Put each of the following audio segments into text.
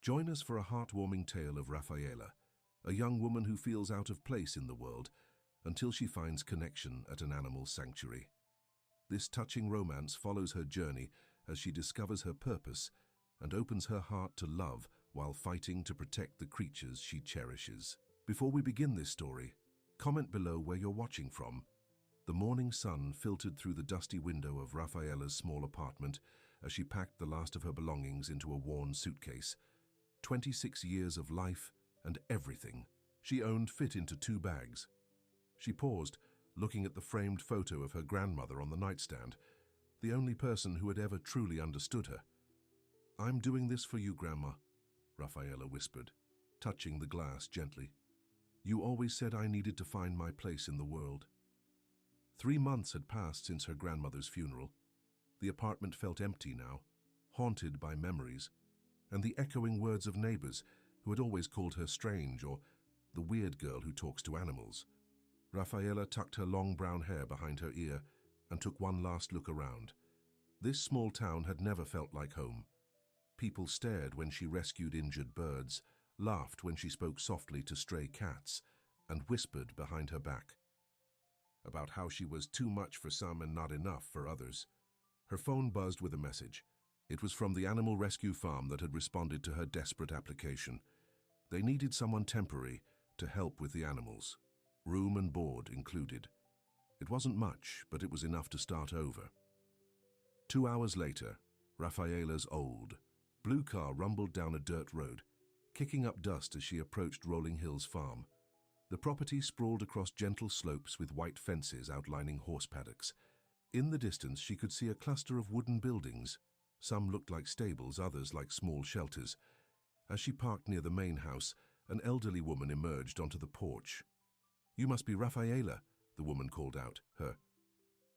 Join us for a heartwarming tale of Rafaela, a young woman who feels out of place in the world until she finds connection at an animal sanctuary. This touching romance follows her journey as she discovers her purpose and opens her heart to love while fighting to protect the creatures she cherishes. Before we begin this story, comment below where you're watching from. The morning sun filtered through the dusty window of Rafaela's small apartment as she packed the last of her belongings into a worn suitcase. 26 years of life and everything she owned fit into 2 bags. She paused, looking at the framed photo of her grandmother on the nightstand, the only person who had ever truly understood her. "I'm doing this for you, Grandma," Rafaela whispered, touching the glass gently. "You always said I needed to find my place in the world." 3 months had passed since her grandmother's funeral. The apartment felt empty now, haunted by memories, and the echoing words of neighbors who had always called her strange or the weird girl who talks to animals. Rafaela tucked her long brown hair behind her ear and took one last look around. This small town had never felt like home. People stared when she rescued injured birds, laughed when she spoke softly to stray cats, and whispered behind her back about how she was too much for some and not enough for others. Her phone buzzed with a message. It was from the animal rescue farm that had responded to her desperate application. They needed someone temporary to help with the animals, room and board included. It wasn't much, but it was enough to start over. 2 hours later, Rafaela's old, blue car rumbled down a dirt road, kicking up dust as she approached Rolling Hills Farm. The property sprawled across gentle slopes with white fences outlining horse paddocks. In the distance, she could see a cluster of wooden buildings. Some looked like stables, others like small shelters. As she parked near the main house, an elderly woman emerged onto the porch. "You must be Rafaela," the woman called out, her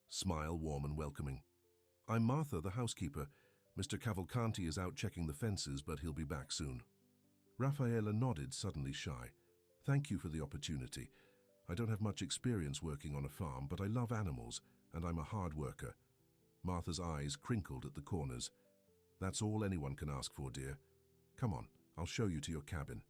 smile warm and welcoming. "I'm Martha, the housekeeper. Mr. Cavalcanti is out checking the fences, but he'll be back soon." Rafaela nodded, suddenly shy. "Thank you for the opportunity. I don't have much experience working on a farm, but I love animals, and I'm a hard worker." Martha's eyes crinkled at the corners. "That's all anyone can ask for, dear. Come on, I'll show you to your cabin."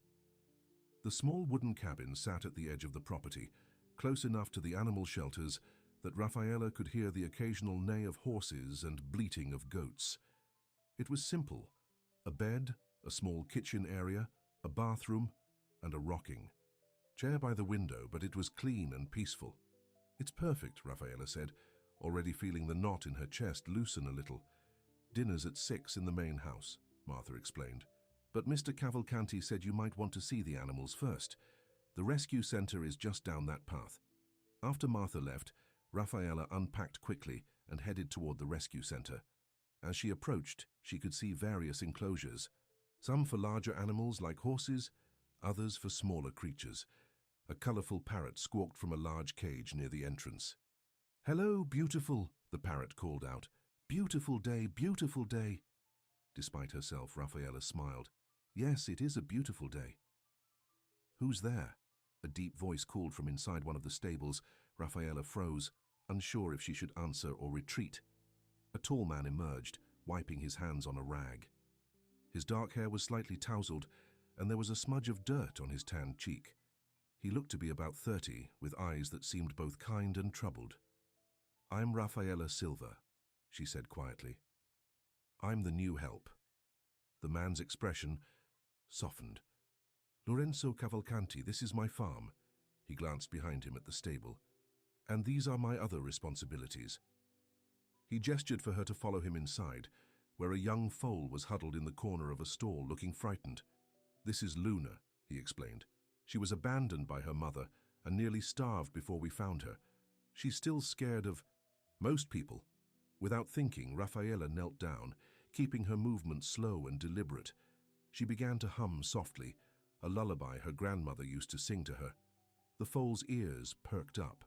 The small wooden cabin sat at the edge of the property, close enough to the animal shelters that Rafaela could hear the occasional neigh of horses and bleating of goats. It was simple: a bed, a small kitchen area, a bathroom, and a rocking chair by the window, but it was clean and peaceful. "It's perfect," Rafaela said, already feeling the knot in her chest loosen a little. "Dinner's at 6 in the main house," Martha explained. "But Mr. Cavalcanti said you might want to see the animals first. The rescue center is just down that path." After Martha left, Rafaela unpacked quickly and headed toward the rescue center. As she approached, she could see various enclosures, some for larger animals like horses, others for smaller creatures. A colorful parrot squawked from a large cage near the entrance. "Hello, beautiful," the parrot called out. "Beautiful day, beautiful day." Despite herself, Rafaela smiled. "Yes, it is a beautiful day." "Who's there?" A deep voice called from inside one of the stables. Rafaela froze, unsure if she should answer or retreat. A tall man emerged, wiping his hands on a rag. His dark hair was slightly tousled, and there was a smudge of dirt on his tanned cheek. He looked to be about 30, with eyes that seemed both kind and troubled. "I'm Rafaela Silva," she said quietly. "I'm the new help." The man's expression softened. "Lorenzo Cavalcanti, this is my farm." He glanced behind him at the stable. "And these are my other responsibilities." He gestured for her to follow him inside, where a young foal was huddled in the corner of a stall looking frightened. "This is Luna," he explained. "She was abandoned by her mother and nearly starved before we found her. She's still scared of most people." Without thinking, Rafaela knelt down, keeping her movements slow and deliberate. She began to hum softly, a lullaby her grandmother used to sing to her. The foal's ears perked up.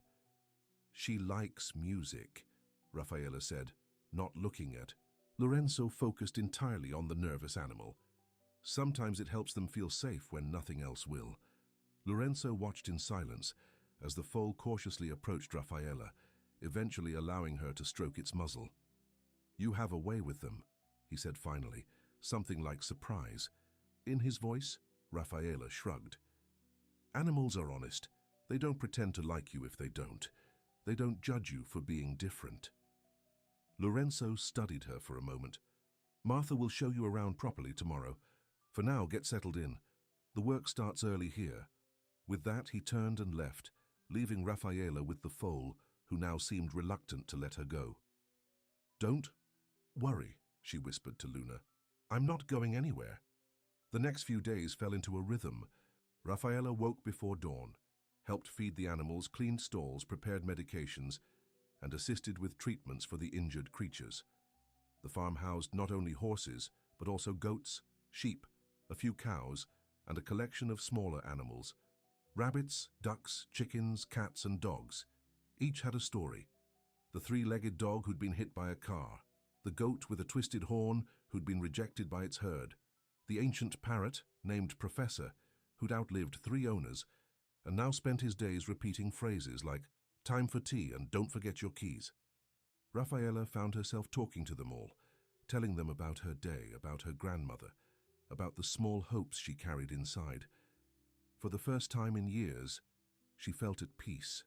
"She likes music," Rafaela said, not looking at. Lorenzo focused entirely on the nervous animal. Sometimes it helps them feel safe when nothing else will. Lorenzo watched in silence as the foal cautiously approached Rafaela, eventually allowing her to stroke its muzzle. "You have a way with them," he said finally, something like surprise. in his voice? Raffaella shrugged. Animals are honest. They don't pretend to like you if they don't. They don't judge you for being different. Lorenzo studied her for a moment. Martha will show you around properly tomorrow. For now, get settled in. The work starts early here. With that, he turned and left, leaving Raffaella with the foal, who now seemed reluctant to let her go. Don't worry, she whispered to Luna. I'm not going anywhere. The next few days fell into a rhythm. Raffaella woke before dawn, helped feed the animals, cleaned stalls, prepared medications, and assisted with treatments for the injured creatures. The farm housed not only horses, but also goats, sheep, a few cows, and a collection of smaller animals. Rabbits, ducks, chickens, cats, and dogs. Each had a story. The three-legged dog who'd been hit by a car, the goat with a twisted horn who'd been rejected by its herd, the ancient parrot, named Professor, who'd outlived 3 owners, and now spent his days repeating phrases like, "Time for tea and don't forget your keys." Raffaella found herself talking to them all, telling them about her day, about her grandmother, about the small hopes she carried inside. For the first time in years, she felt at peace.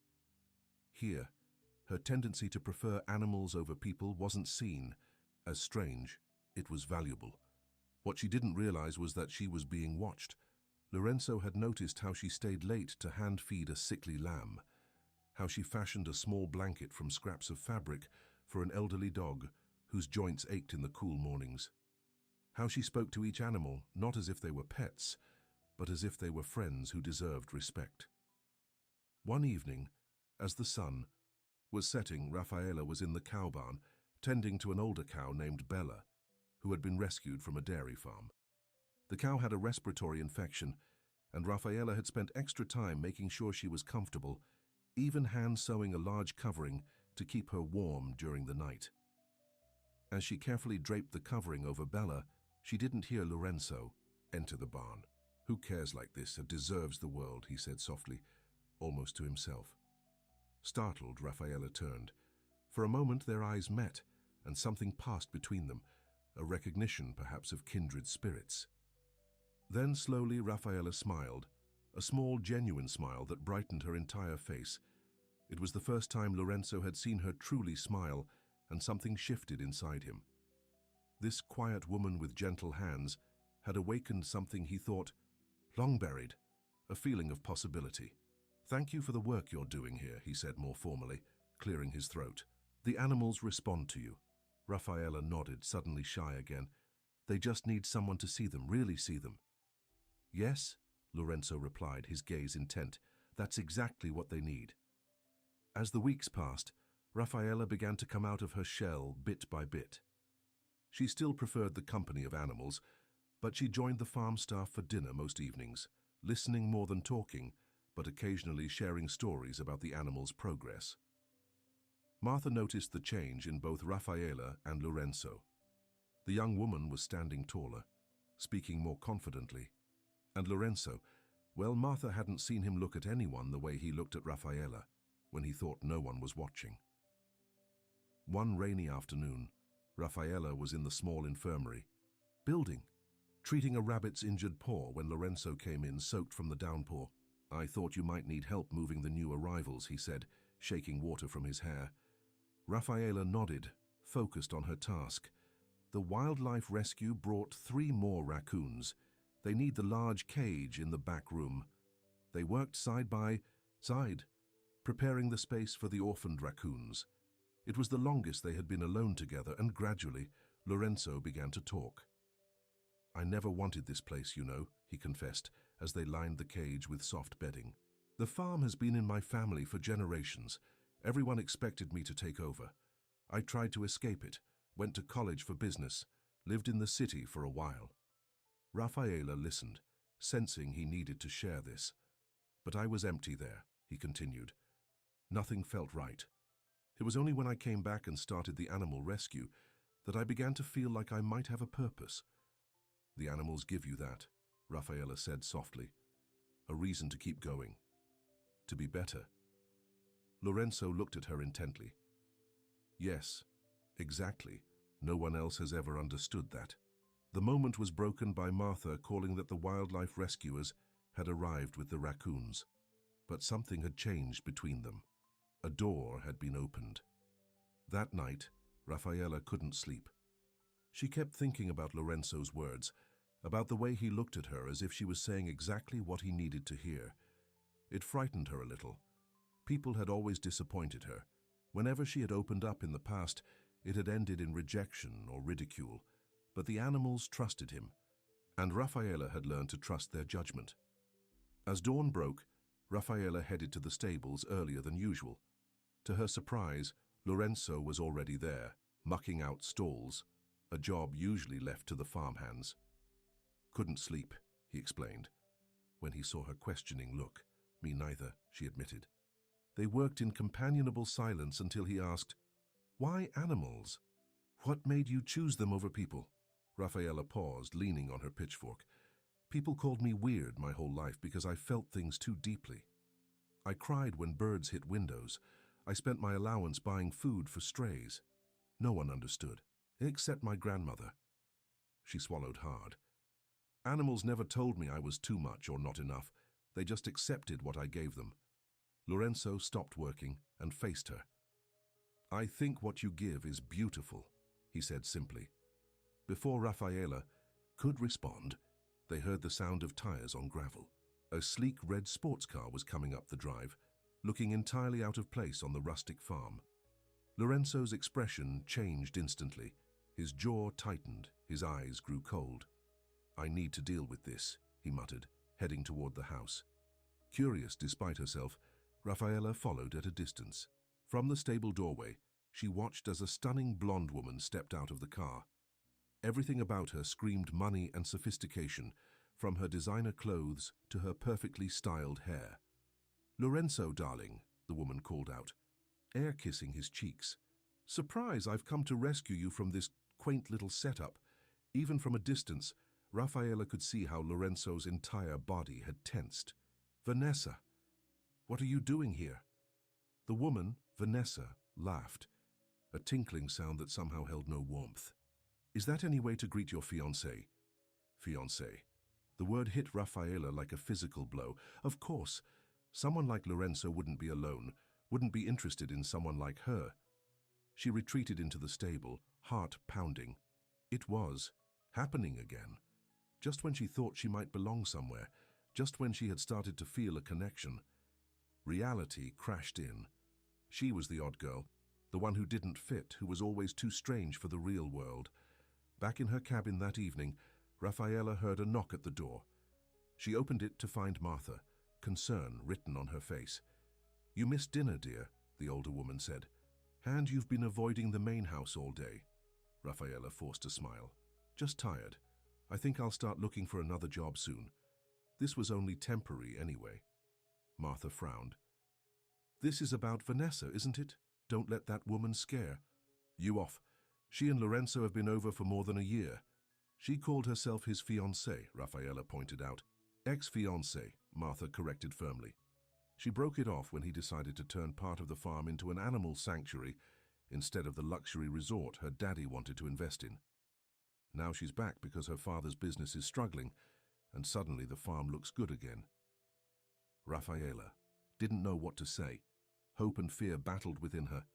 Here, her tendency to prefer animals over people wasn't seen as strange, it was valuable. What she didn't realize was that she was being watched. Lorenzo had noticed how she stayed late to hand-feed a sickly lamb, how she fashioned a small blanket from scraps of fabric for an elderly dog whose joints ached in the cool mornings, how she spoke to each animal not as if they were pets, but as if they were friends who deserved respect. One evening, as the sun was setting, Raffaella was in the cow barn, tending to an older cow named Bella, who had been rescued from a dairy farm. The cow had a respiratory infection, and Raffaella had spent extra time making sure she was comfortable, even hand-sewing a large covering to keep her warm during the night. As she carefully draped the covering over Bella, she didn't hear Lorenzo enter the barn. "Who cares like this and deserves the world," he said softly, almost to himself. Startled, Raffaella turned. For a moment their eyes met, and something passed between them, a recognition perhaps of kindred spirits. Then slowly Raffaella smiled, a small, genuine smile that brightened her entire face. It was the first time Lorenzo had seen her truly smile, and something shifted inside him. This quiet woman with gentle hands had awakened something he thought long buried, a feeling of possibility. "Thank you for the work you're doing here," he said more formally, clearing his throat. "The animals respond to you." Raffaella nodded, suddenly shy again. "They just need someone to see them, really see them." "Yes," Lorenzo replied, his gaze intent. "That's exactly what they need." As the weeks passed, Raffaella began to come out of her shell bit by bit. She still preferred the company of animals, but she joined the farm staff for dinner most evenings, listening more than talking, but occasionally sharing stories about the animals' progress. Martha noticed the change in both Raffaella and Lorenzo. The young woman was standing taller, speaking more confidently, and Lorenzo, well, Martha hadn't seen him look at anyone the way he looked at Raffaella, when he thought no one was watching. One rainy afternoon, Raffaella was in the small infirmary, building, treating a rabbit's injured paw when Lorenzo came in, soaked from the downpour. "I thought you might need help moving the new arrivals," he said, shaking water from his hair. Raffaella nodded, focused on her task. The wildlife rescue brought 3 more raccoons. They need the large cage in the back room. They worked side by side, preparing the space for the orphaned raccoons. It was the longest they had been alone together, and gradually, Lorenzo began to talk. "I never wanted this place, you know," he confessed, as they lined the cage with soft bedding. "The farm has been in my family for generations. Everyone expected me to take over. I tried to escape it, went to college for business, lived in the city for a while." Raffaella listened, sensing he needed to share this. "But I was empty there," he continued. "Nothing felt right. It was only when I came back and started the animal rescue that I began to feel like I might have a purpose." "The animals give you that," Raffaella said softly. "A reason to keep going. To be better." Lorenzo looked at her intently. "Yes, exactly. No one else has ever understood that." The moment was broken by Martha calling that the wildlife rescuers had arrived with the raccoons. But something had changed between them. A door had been opened. That night, Raffaella couldn't sleep. She kept thinking about Lorenzo's words, about the way he looked at her as if she was saying exactly what he needed to hear. It frightened her a little. People had always disappointed her. Whenever she had opened up in the past, it had ended in rejection or ridicule. But the animals trusted him, and Raffaella had learned to trust their judgment. As dawn broke, Raffaella headed to the stables earlier than usual. To her surprise, Lorenzo was already there, mucking out stalls, a job usually left to the farmhands. "Couldn't sleep," he explained. When he saw her questioning look, "Me neither," she admitted. They worked in companionable silence until he asked, "Why animals? What made you choose them over people?" Raffaella paused, leaning on her pitchfork. "People called me weird my whole life because I felt things too deeply. I cried when birds hit windows. I spent my allowance buying food for strays. No one understood, except my grandmother." She swallowed hard. "Animals never told me I was too much or not enough. They just accepted what I gave them." Lorenzo stopped working and faced her. "I think what you give is beautiful," he said simply. Before Raffaella could respond, they heard the sound of tires on gravel. A sleek red sports car was coming up the drive, looking entirely out of place on the rustic farm. Lorenzo's expression changed instantly. His jaw tightened, his eyes grew cold. "I need to deal with this," he muttered, heading toward the house. Curious despite herself, Raffaella followed at a distance. From the stable doorway, she watched as a stunning blonde woman stepped out of the car. Everything about her screamed money and sophistication, from her designer clothes to her perfectly styled hair. "Lorenzo, darling," the woman called out, air-kissing his cheeks. "Surprise, I've come to rescue you from this quaint little setup." Even from a distance, Raffaella could see how Lorenzo's entire body had tensed. "Vanessa, what are you doing here?" The woman, Vanessa, laughed, a tinkling sound that somehow held no warmth. "Is that any way to greet your fiancé?" Fiancé. The word hit Raffaella like a physical blow. Of course, someone like Lorenzo wouldn't be alone, wouldn't be interested in someone like her. She retreated into the stable, heart pounding. It was happening again. Just when she thought she might belong somewhere, just when she had started to feel a connection. Reality crashed in. She was the odd girl, the one who didn't fit, who was always too strange for the real world. Back in her cabin that evening, Raffaella heard a knock at the door. She opened it to find Martha, concern written on her face. "You missed dinner, dear," the older woman said. "And you've been avoiding the main house all day." Raffaella forced a smile. "Just tired. I think I'll start looking for another job soon. This was only temporary anyway." Martha frowned. "This is about Vanessa, isn't it? Don't let that woman scare you off. She and Lorenzo have been over for more than a year." "She called herself his fiancée," Raffaella pointed out. "Ex-fiancée," Martha corrected firmly. She broke it off when he decided to turn part of the farm into an animal sanctuary instead of the luxury resort her daddy wanted to invest in. Now she's back because her father's business is struggling, and suddenly the farm looks good again. Raffaella didn't know what to say. Hope and fear battled within her.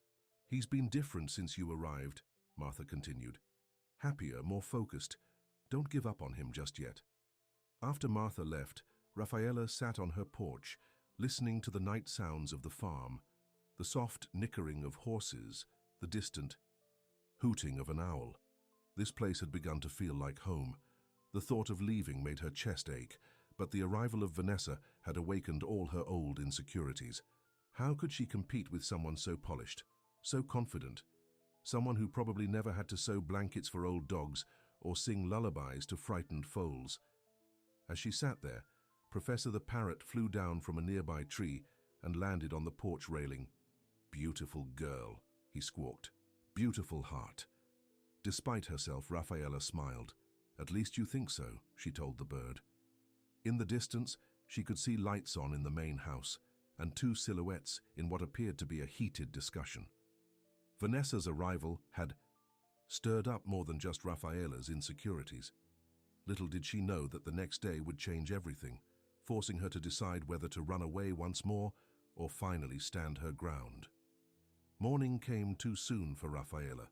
"He's been different since you arrived," Martha continued. "Happier, more focused. Don't give up on him just yet." After Martha left, Raffaella sat on her porch, listening to the night sounds of the farm, the soft nickering of horses, the distant hooting of an owl. This place had begun to feel like home. The thought of leaving made her chest ache, but the arrival of Vanessa had awakened all her old insecurities. How could she compete with someone so polished, so confident? Someone who probably never had to sew blankets for old dogs or sing lullabies to frightened foals. As she sat there, Professor the parrot flew down from a nearby tree and landed on the porch railing. "Beautiful girl," he squawked. "Beautiful heart." Despite herself, Raffaella smiled. "At least you think so," she told the bird. In the distance, she could see lights on in the main house, and two silhouettes in what appeared to be a heated discussion. Vanessa's arrival had stirred up more than just Raffaella's insecurities. Little did she know that the next day would change everything, forcing her to decide whether to run away once more or finally stand her ground. Morning came too soon for Rafaela.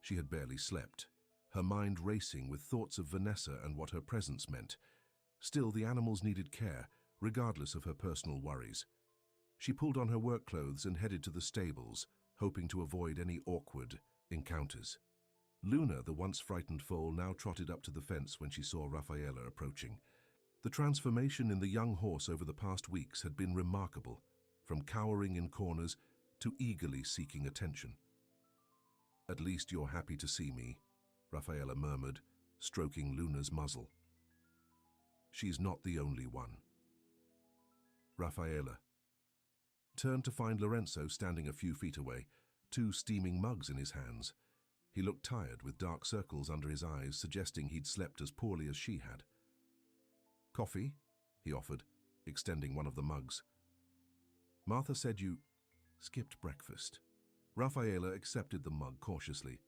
She had barely slept, her mind racing with thoughts of Vanessa and what her presence meant. Still, the animals needed care, regardless of her personal worries. She pulled on her work clothes and headed to the stables, hoping to avoid any awkward encounters. Luna, the once frightened foal, now trotted up to the fence when she saw Rafaela approaching. The transformation in the young horse over the past weeks had been remarkable, from cowering in corners to eagerly seeking attention. "At least you're happy to see me," Rafaela murmured, stroking Luna's muzzle. "She's not the only one." Rafaela turned to find Lorenzo standing a few feet away, 2 steaming mugs in his hands. He looked tired, with dark circles under his eyes, suggesting he'd slept as poorly as she had. "Coffee?" he offered, extending one of the mugs. "Martha said you skipped breakfast." Rafaela accepted the mug cautiously.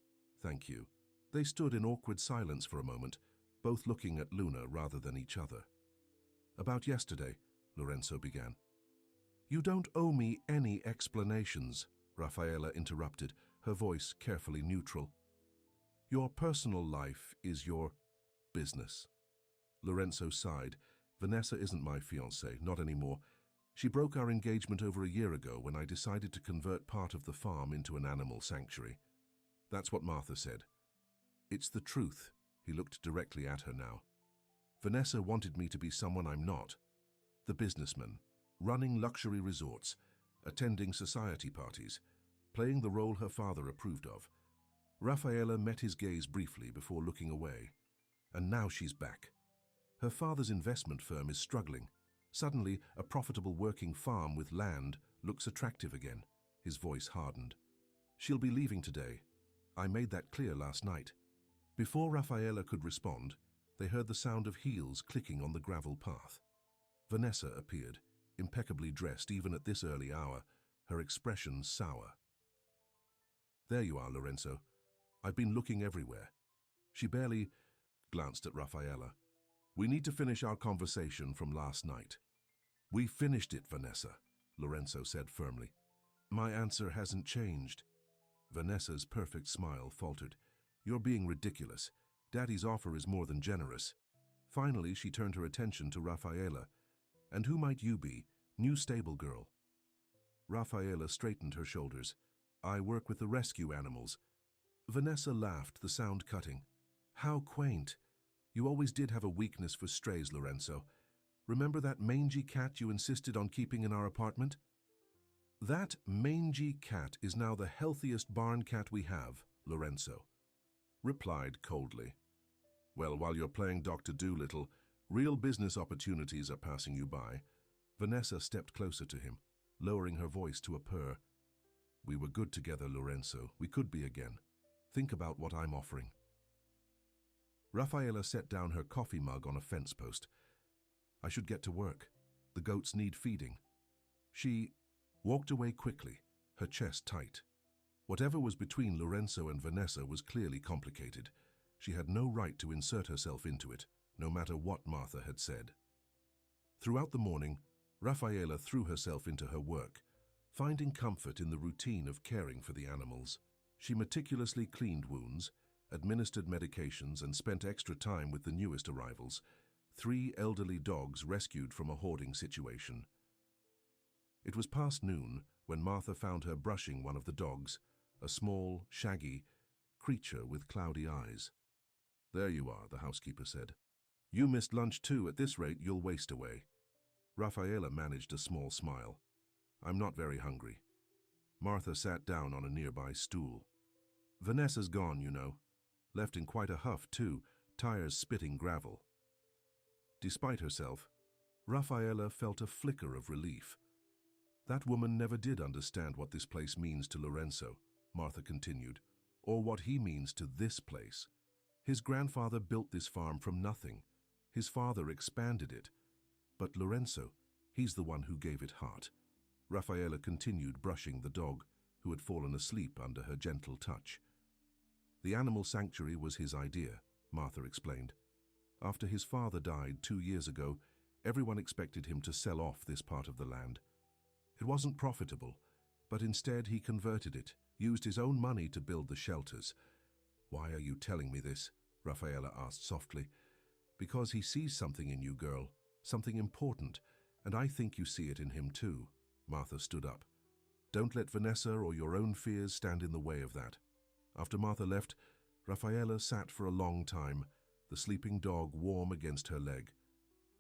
"Thank you." They stood in awkward silence for a moment, both looking at Luna rather than each other. "About yesterday," Lorenzo began. "You don't owe me any explanations," Rafaela interrupted, her voice carefully neutral. "Your personal life is your business." Lorenzo sighed. "Vanessa isn't my fiancée, not anymore. She broke our engagement over a year ago when I decided to convert part of the farm into an animal sanctuary. That's what Martha said. It's the truth." He looked directly at her now. "Vanessa wanted me to be someone I'm not. The businessman, running luxury resorts, attending society parties, playing the role her father approved of." Rafaela met his gaze briefly before looking away. "And now she's back. Her father's investment firm is struggling. Suddenly, a profitable working farm with land looks attractive again." His voice hardened. "She'll be leaving today. I made that clear last night." Before Rafaela could respond, they heard the sound of heels clicking on the gravel path. Vanessa appeared, impeccably dressed even at this early hour, her expression sour. "There you are, Lorenzo. I've been looking everywhere." She barely glanced at Rafaela. "We need to finish our conversation from last night." "We finished it, Vanessa," Lorenzo said firmly. "My answer hasn't changed." Vanessa's perfect smile faltered. "You're being ridiculous. Daddy's offer is more than generous." Finally, she turned her attention to Rafaela. "And who might you be? New stable girl?" Rafaela straightened her shoulders. "I work with the rescue animals." Vanessa laughed, the sound cutting. "How quaint. You always did have a weakness for strays, Lorenzo. Remember that mangy cat you insisted on keeping in our apartment?" "That mangy cat is now the healthiest barn cat we have," Lorenzo replied coldly. "Well, while you're playing Dr. Dolittle, real business opportunities are passing you by." Vanessa stepped closer to him, lowering her voice to a purr. "We were good together, Lorenzo. We could be again. Think about what I'm offering." Rafaela set down her coffee mug on a fence post. "I should get to work. The goats need feeding." She walked away quickly, her chest tight. Whatever was between Lorenzo and Vanessa was clearly complicated. She had no right to insert herself into it, no matter what Martha had said. Throughout the morning, Rafaela threw herself into her work, finding comfort in the routine of caring for the animals. She meticulously cleaned wounds, administered medications, and spent extra time with the newest arrivals, 3 elderly dogs rescued from a hoarding situation. It was past noon when Martha found her brushing one of the dogs, a small, shaggy creature with cloudy eyes. "There you are," the housekeeper said. "You missed lunch too. At this rate, you'll waste away." Rafaela managed a small smile. "I'm not very hungry." Martha sat down on a nearby stool. "Vanessa's gone, you know. Left in quite a huff, too, tires spitting gravel." Despite herself, Rafaela felt a flicker of relief. "That woman never did understand what this place means to Lorenzo," Martha continued, "or what he means to this place. His grandfather built this farm from nothing. His father expanded it. But Lorenzo, he's the one who gave it heart." Rafaela continued brushing the dog, who had fallen asleep under her gentle touch. "The animal sanctuary was his idea," Martha explained. After his father died 2 years ago, everyone expected him to sell off this part of the land. It wasn't profitable, but instead he converted it, used his own money to build the shelters. "Why are you telling me this?" Rafaela asked softly. "Because he sees something in you, girl, something important, and I think you see it in him too." Martha stood up. "Don't let Vanessa or your own fears stand in the way of that." After Martha left, Rafaela sat for a long time, the sleeping dog warm against her leg.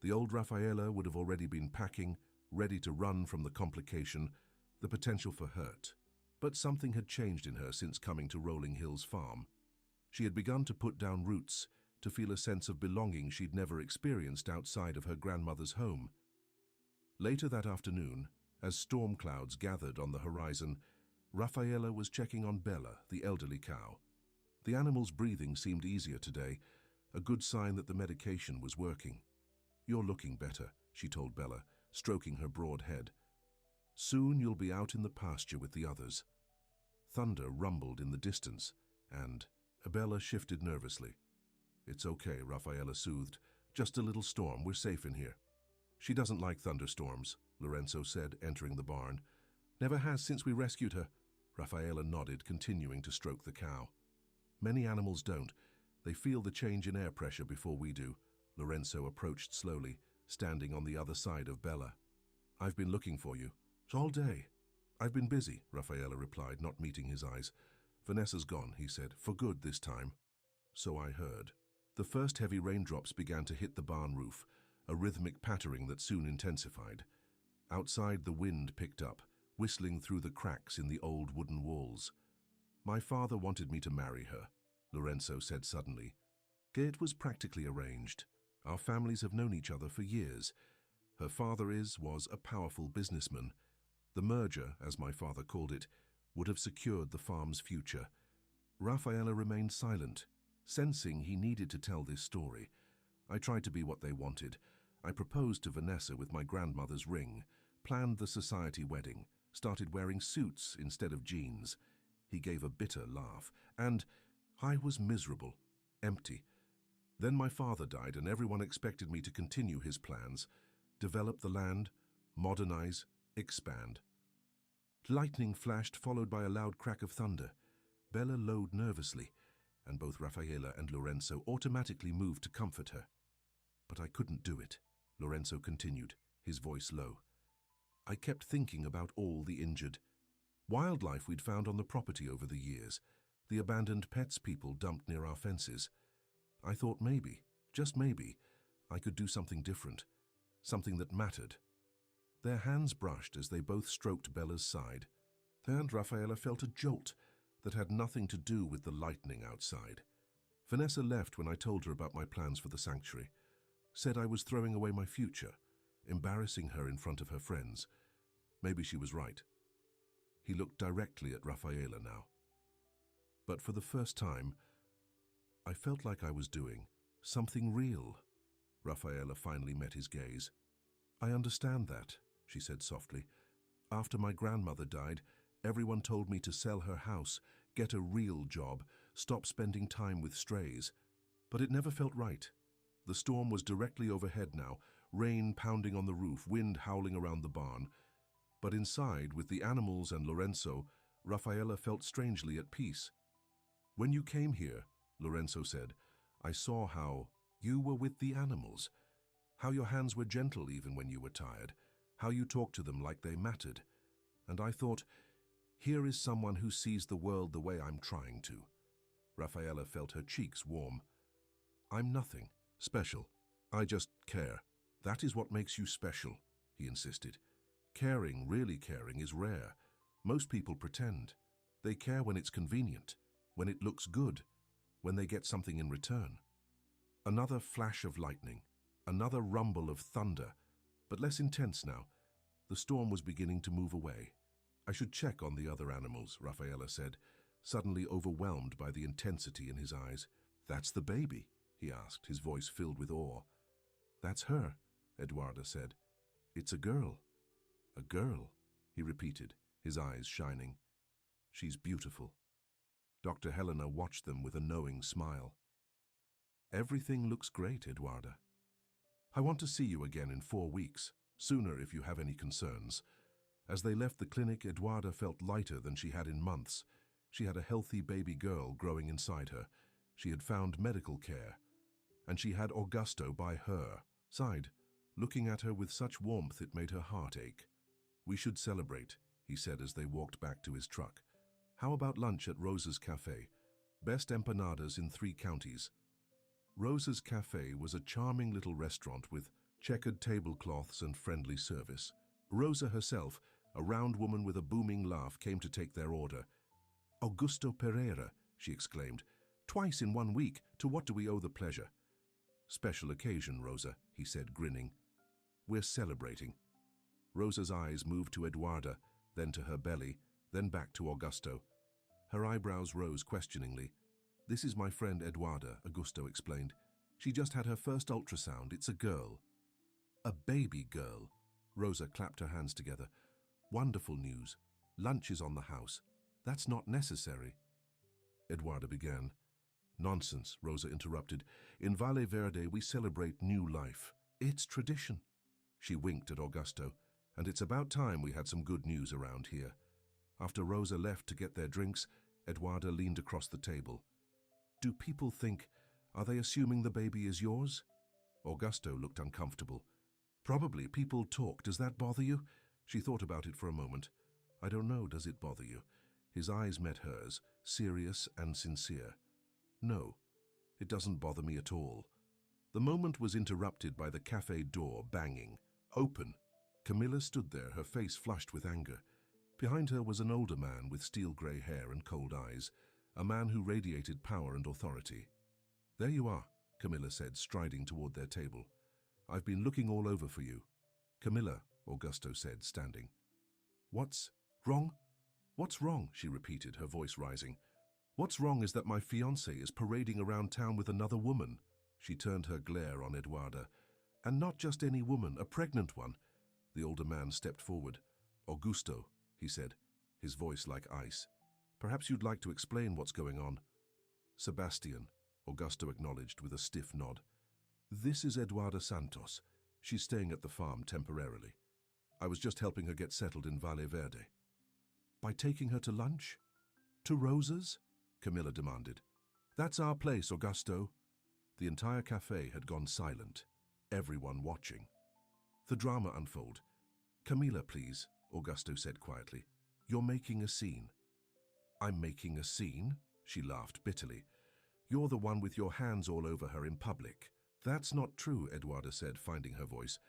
The old Rafaela would have already been packing, ready to run from the complication, the potential for hurt. But something had changed in her since coming to Rolling Hills Farm. She had begun to put down roots, to feel a sense of belonging she'd never experienced outside of her grandmother's home. Later that afternoon, as storm clouds gathered on the horizon, Rafaela was checking on Bella, the elderly cow. The animal's breathing seemed easier today, a good sign that the medication was working. "You're looking better," she told Bella, stroking her broad head. "Soon you'll be out in the pasture with the others." Thunder rumbled in the distance, and Bella shifted nervously. "It's okay," Rafaela soothed. "Just a little storm. We're safe in here." "She doesn't like thunderstorms," Lorenzo said, entering the barn. "Never has since we rescued her." Rafaela nodded, continuing to stroke the cow. "Many animals don't. They feel the change in air pressure before we do." Lorenzo approached slowly, standing on the other side of Bella. "I've been looking for you. All day." "I've been busy," Rafaela replied, not meeting his eyes. "Vanessa's gone," he said, "for good this time." "So I heard." The first heavy raindrops began to hit the barn roof, a rhythmic pattering that soon intensified. Outside, the wind picked up, whistling through the cracks in the old wooden walls. "My father wanted me to marry her," Lorenzo said suddenly. "It was practically arranged. Our families have known each other for years. Her father was a powerful businessman. The merger, as my father called it, would have secured the farm's future." Rafaela remained silent, sensing he needed to tell this story. "I tried to be what they wanted. I proposed to Vanessa with my grandmother's ring, planned the society wedding, started wearing suits instead of jeans." He gave a bitter laugh. "And I was miserable, empty. Then my father died and everyone expected me to continue his plans, develop the land, modernize, expand." Lightning flashed, followed by a loud crack of thunder. Bella lowed nervously, and both Rafaela and Lorenzo automatically moved to comfort her. "But I couldn't do it," Lorenzo continued, his voice low. "I kept thinking about all the injured wildlife we'd found on the property over the years, the abandoned pets people dumped near our fences. I thought maybe, just maybe, I could do something different, something that mattered." Their hands brushed as they both stroked Bella's side, and Rafaela felt a jolt that had nothing to do with the lightning outside. "Vanessa left when I told her about my plans for the sanctuary. Said I was throwing away my future, embarrassing her in front of her friends. Maybe she was right." He looked directly at Rafaela now. "But for the first time, I felt like I was doing something real." Rafaela finally met his gaze. "I understand that," she said softly. "After my grandmother died, everyone told me to sell her house, get a real job, stop spending time with strays. But it never felt right. The storm was directly overhead now, rain pounding on the roof, wind howling around the barn. But inside, with the animals and Lorenzo, Rafaela felt strangely at peace. When you came here," Lorenzo said, "I saw how you were with the animals, how your hands were gentle even when you were tired, how you talked to them like they mattered. And I thought, here is someone who sees the world the way I'm trying to." Rafaela felt her cheeks warm. "I'm nothing special. I just care. That is what makes you special," he insisted. "Caring, really caring, is rare. Most people pretend. They care when it's convenient, when it looks good, when they get something in return." Another flash of lightning, another rumble of thunder, but less intense now. The storm was beginning to move away. "I should check on the other animals," Rafaela said, suddenly overwhelmed by the intensity in his eyes. "That's the baby?" he asked, his voice filled with awe. "That's her," Eduarda said. "It's a girl." "A girl," he repeated, his eyes shining. "She's beautiful." Dr. Helena watched them with a knowing smile. Everything looks great, Eduarda. I want to see you again in 4 weeks, sooner if you have any concerns. As they left the clinic, Eduarda felt lighter than she had in months. She had a healthy baby girl growing inside her. She had found medical care. And she had Augusto by her side, looking at her with such warmth it made her heart ache. "We should celebrate," he said as they walked back to his truck. "How about lunch at Rosa's Cafe? Best empanadas in 3 counties." Rosa's Cafe was a charming little restaurant with checkered tablecloths and friendly service. Rosa herself, a round woman with a booming laugh, came to take their order. "Augusto Pereira," she exclaimed. "Twice in 1 week. To what do we owe the pleasure?" "Special occasion, Rosa," he said, grinning. "We're celebrating." Rosa's eyes moved to Eduarda, then to her belly, then back to Augusto. Her eyebrows rose questioningly. "This is my friend Eduarda," Augusto explained. "She just had her first ultrasound. It's a girl." "A baby girl." Rosa clapped her hands together. "Wonderful news. Lunch is on the house. That's not necessary." Eduarda began. "Nonsense," Rosa interrupted. "In Valle Verde we celebrate new life. It's tradition." She winked at Augusto. "And it's about time we had some good news around here." After Rosa left to get their drinks, Eduarda leaned across the table. "Do people think, are they assuming the baby is yours?" Augusto looked uncomfortable. "Probably. People talk. Does that bother you?" She thought about it for a moment. "I don't know, does it bother you?" His eyes met hers, serious and sincere. "No, it doesn't bother me at all." The moment was interrupted by the cafe door banging. "Open!" Camilla stood there, her face flushed with anger. Behind her was an older man with steel-grey hair and cold eyes, a man who radiated power and authority. "There you are," Camilla said, striding toward their table. "I've been looking all over for you." "Camilla," Augusto said, standing. "What's wrong?" "What's wrong?" she repeated, her voice rising. "What's wrong is that my fiancé is parading around town with another woman." She turned her glare on Eduarda. "And not just any woman, a pregnant one." The older man stepped forward. "Augusto," he said, his voice like ice. "Perhaps you'd like to explain what's going on." "Sebastian," Augusto acknowledged with a stiff nod. "This is Eduarda Santos. She's staying at the farm temporarily. I was just helping her get settled in Valle Verde." "By taking her to lunch? To Rosa's?" Camilla demanded. "That's our place, Augusto." The entire cafe had gone silent, everyone watching. The drama unfolded. "Camilla, please," Augusto said quietly. "You're making a scene." "I'm making a scene?" She laughed bitterly. "You're the one with your hands all over her in public." "That's not true," Eduarda said, finding her voice.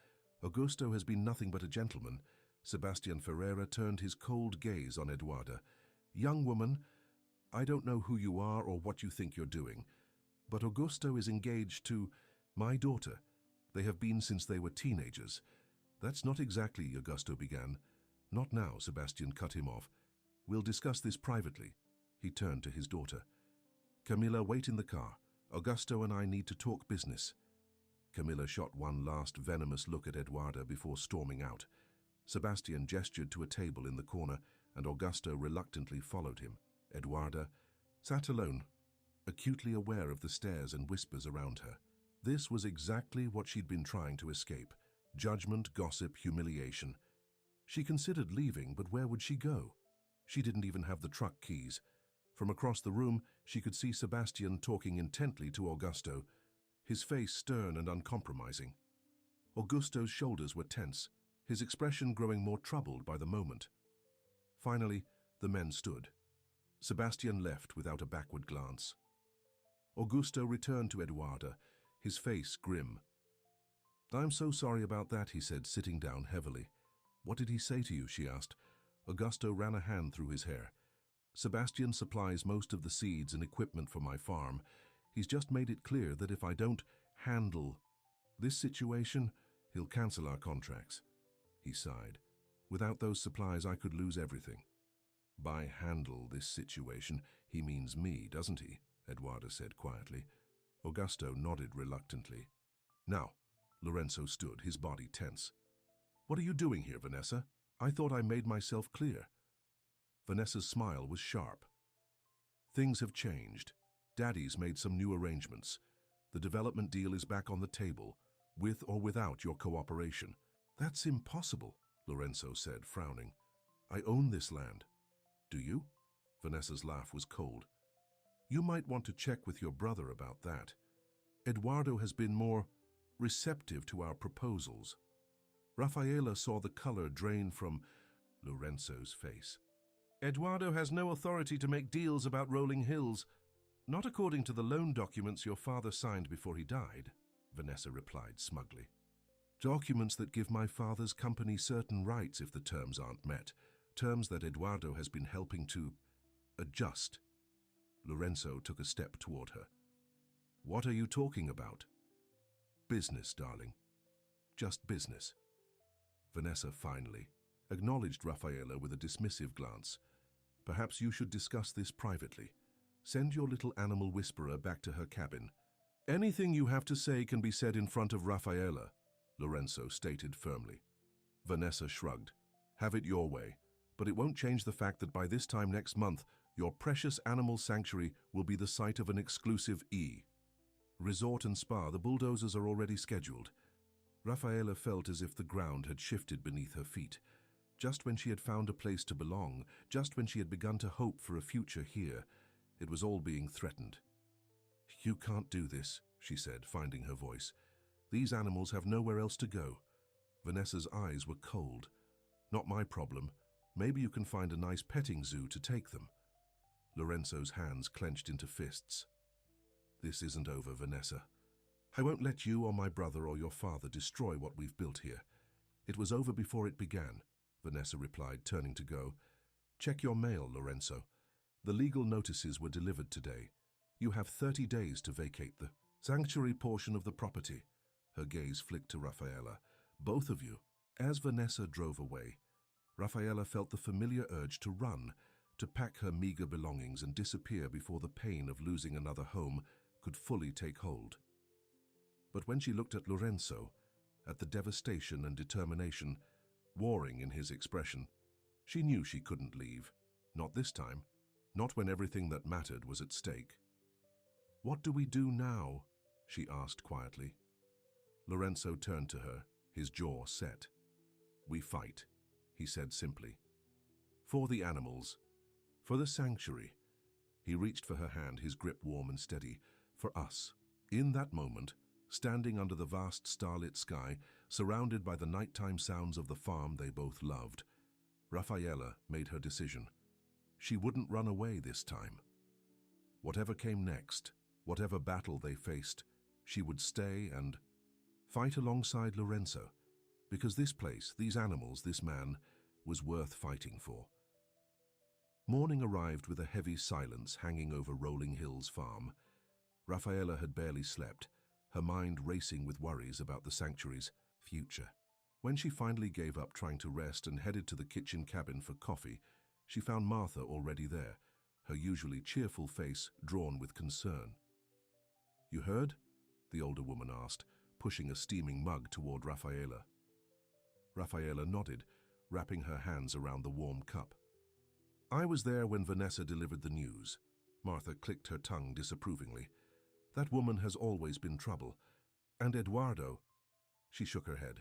"Augusto has been nothing but a gentleman." Sebastian Ferreira turned his cold gaze on Eduarda. "Young woman, I don't know who you are or what you think you're doing, but Augusto is engaged to my daughter. They have been since they were teenagers." "That's not exactly," Augusto began. "Not now," Sebastian cut him off. "We'll discuss this privately." He turned to his daughter. "Camilla, wait in the car. Augusto and I need to talk business." Camilla shot one last venomous look at Eduarda before storming out. Sebastian gestured to a table in the corner, and Augusto reluctantly followed him. Eduarda sat alone, acutely aware of the stares and whispers around her. This was exactly what she'd been trying to escape: judgment, gossip, humiliation. She considered leaving, but where would she go? She didn't even have the truck keys. From across the room, she could see Sebastian talking intently to Augusto, his face stern and uncompromising. Augusto's shoulders were tense, his expression growing more troubled by the moment. Finally, the men stood. Sebastian left without a backward glance. Augusto returned to Eduarda, his face grim. "I'm so sorry about that," he said, sitting down heavily. "What did he say to you?" she asked. Augusto ran a hand through his hair. "Sebastian supplies most of the seeds and equipment for my farm. He's just made it clear that if I don't handle this situation, he'll cancel our contracts." He sighed. "Without those supplies, I could lose everything." "By handle this situation, he means me, doesn't he?" Eduarda said quietly. Augusto nodded reluctantly. "Now," Lorenzo stood, his body tense. "What are you doing here, Vanessa? I thought I made myself clear." Vanessa's smile was sharp. "Things have changed. Daddy's made some new arrangements. The development deal is back on the table, with or without your cooperation. That's impossible, Lorenzo said, frowning. I own this land. Do you? Vanessa's laugh was cold. You might want to check with your brother about that. Eduardo has been more receptive to our proposals. Rafaela saw the color drain from Lorenzo's face. Eduardo has no authority to make deals about rolling hills. Not according to the loan documents your father signed before he died, Vanessa replied smugly. Documents that give my father's company certain rights if the terms aren't met, terms that Eduardo has been helping to adjust. Lorenzo took a step toward her. What are you talking about? Business, darling. Just business. Vanessa finally acknowledged Rafaela with a dismissive glance. Perhaps you should discuss this privately. Send your little animal whisperer back to her cabin. Anything you have to say can be said in front of Rafaela, Lorenzo stated firmly. Vanessa shrugged. Have it your way, but it won't change the fact that by this time next month, your precious animal sanctuary will be the site of an exclusive resort and spa. The bulldozers are already scheduled. Rafaela felt as if the ground had shifted beneath her feet. Just when she had found a place to belong, just when she had begun to hope for a future here, it was all being threatened. You can't do this, she said, finding her voice. These animals have nowhere else to go. Vanessa's eyes were cold. Not my problem. Maybe you can find a nice petting zoo to take them. Lorenzo's hands clenched into fists. This isn't over, Vanessa. I won't let you or my brother or your father destroy what we've built here. It was over before it began, Vanessa replied, turning to go. Check your mail, Lorenzo. The legal notices were delivered today. You have 30 days to vacate the sanctuary portion of the property. Her gaze flicked to Rafaela. Both of you. As Vanessa drove away, Rafaela felt the familiar urge to run, to pack her meager belongings and disappear before the pain of losing another home could fully take hold. But when she looked at Lorenzo, at the devastation and determination warring in his expression, she knew she couldn't leave. Not this time. Not when everything that mattered was at stake. What do we do now? She asked quietly. Lorenzo turned to her, his jaw set. We fight, he said simply. For the animals. For the sanctuary. He reached for her hand, his grip warm and steady. For us. In that moment, standing under the vast starlit sky, surrounded by the nighttime sounds of the farm they both loved, Rafaela made her decision. She wouldn't run away this time. Whatever came next, whatever battle they faced, she would stay and fight alongside Lorenzo, because this place, these animals, this man, was worth fighting for. Morning arrived with a heavy silence hanging over Rolling Hills Farm. Rafaela had barely slept, her mind racing with worries about the sanctuary's future. When she finally gave up trying to rest and headed to the kitchen cabin for coffee, she found Martha already there, her usually cheerful face drawn with concern. You heard? The older woman asked, pushing a steaming mug toward Rafaela. Rafaela nodded, wrapping her hands around the warm cup. I was there when Vanessa delivered the news. Martha clicked her tongue disapprovingly. That woman has always been trouble. And Eduardo... She shook her head.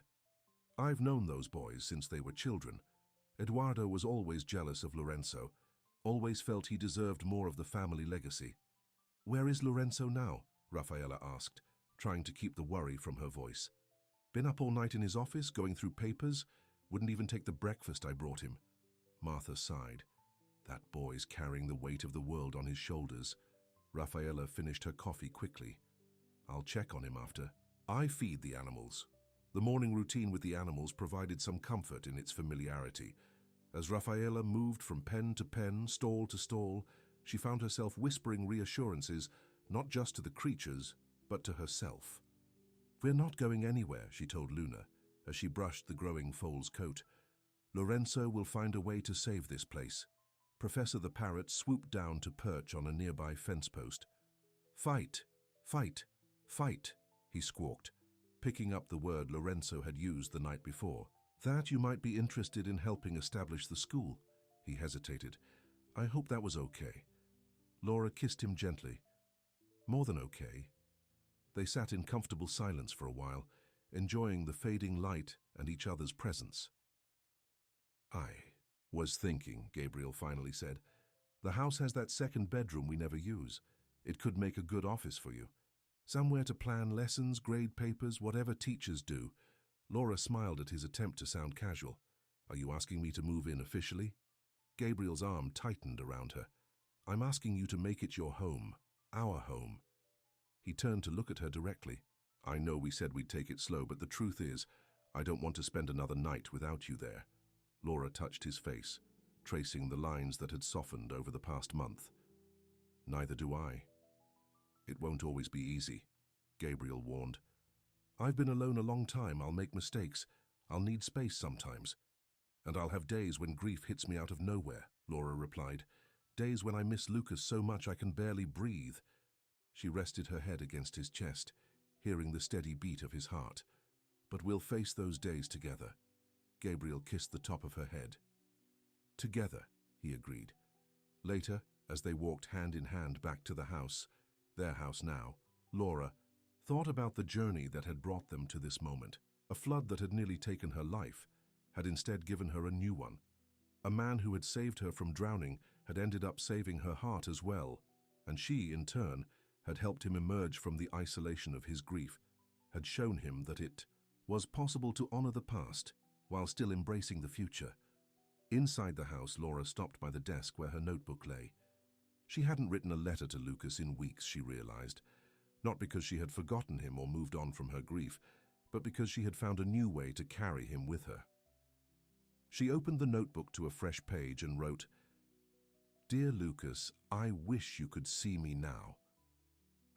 I've known those boys since they were children. Eduardo was always jealous of Lorenzo, always felt he deserved more of the family legacy. Where is Lorenzo now? Rafaela asked, trying to keep the worry from her voice. Been up all night in his office, going through papers? Wouldn't even take the breakfast I brought him. Martha sighed. That boy's carrying the weight of the world on his shoulders. Rafaela finished her coffee quickly. I'll check on him after. I feed the animals. The morning routine with the animals provided some comfort in its familiarity. As Rafaela moved from pen to pen, stall to stall, she found herself whispering reassurances, not just to the creatures, but to herself. We're not going anywhere, she told Luna, as she brushed the growing foal's coat. Lorenzo will find a way to save this place. Professor the parrot swooped down to perch on a nearby fence post. Fight, fight, fight, he squawked, picking up the word Lorenzo had used the night before. That you might be interested in helping establish the school. He hesitated. I hope that was okay. Laura kissed him gently. More than okay. They sat in comfortable silence for a while, enjoying the fading light and each other's presence. "I was thinking," Gabriel finally said. "The house has that second bedroom we never use. It could make a good office for you. Somewhere to plan lessons, grade papers, whatever teachers do." Laura smiled at his attempt to sound casual. "Are you asking me to move in officially?" Gabriel's arm tightened around her. "I'm asking you to make it your home, our home." He turned to look at her directly. "I know we said we'd take it slow, but the truth is, I don't want to spend another night without you there." Laura touched his face, tracing the lines that had softened over the past month. "Neither do I." "It won't always be easy," Gabriel warned. "I've been alone a long time. I'll make mistakes. I'll need space sometimes. And I'll have days when grief hits me out of nowhere," Laura replied. "Days when I miss Lucas so much I can barely breathe." She rested her head against his chest, hearing the steady beat of his heart. "But we'll face those days together." Gabriel kissed the top of her head. "Together," he agreed. Later, as they walked hand in hand back to the house, their house now, Laura thought about the journey that had brought them to this moment. A flood that had nearly taken her life had instead given her a new one. A man who had saved her from drowning had ended up saving her heart as well, and she, in turn, had helped him emerge from the isolation of his grief, had shown him that it was possible to honor the past while still embracing the future. Inside the house, Laura stopped by the desk where her notebook lay. She hadn't written a letter to Lucas in weeks, she realized, not because she had forgotten him or moved on from her grief, but because she had found a new way to carry him with her. She opened the notebook to a fresh page and wrote, "Dear Lucas, I wish you could see me now.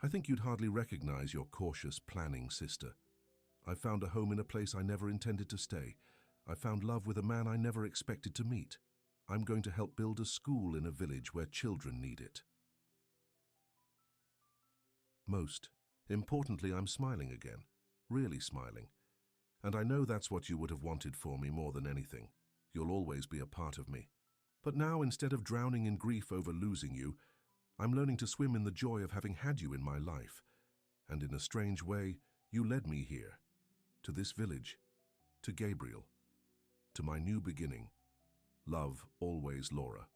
I think you'd hardly recognize your cautious, planning sister. I found a home in a place I never intended to stay. I found love with a man I never expected to meet. I'm going to help build a school in a village where children need it. Most importantly, I'm smiling again, really smiling. And I know that's what you would have wanted for me more than anything. You'll always be a part of me. But now, instead of drowning in grief over losing you, I'm learning to swim in the joy of having had you in my life. And in a strange way, you led me here, to this village, to Gabriel, to my new beginning. Love, always, Laura."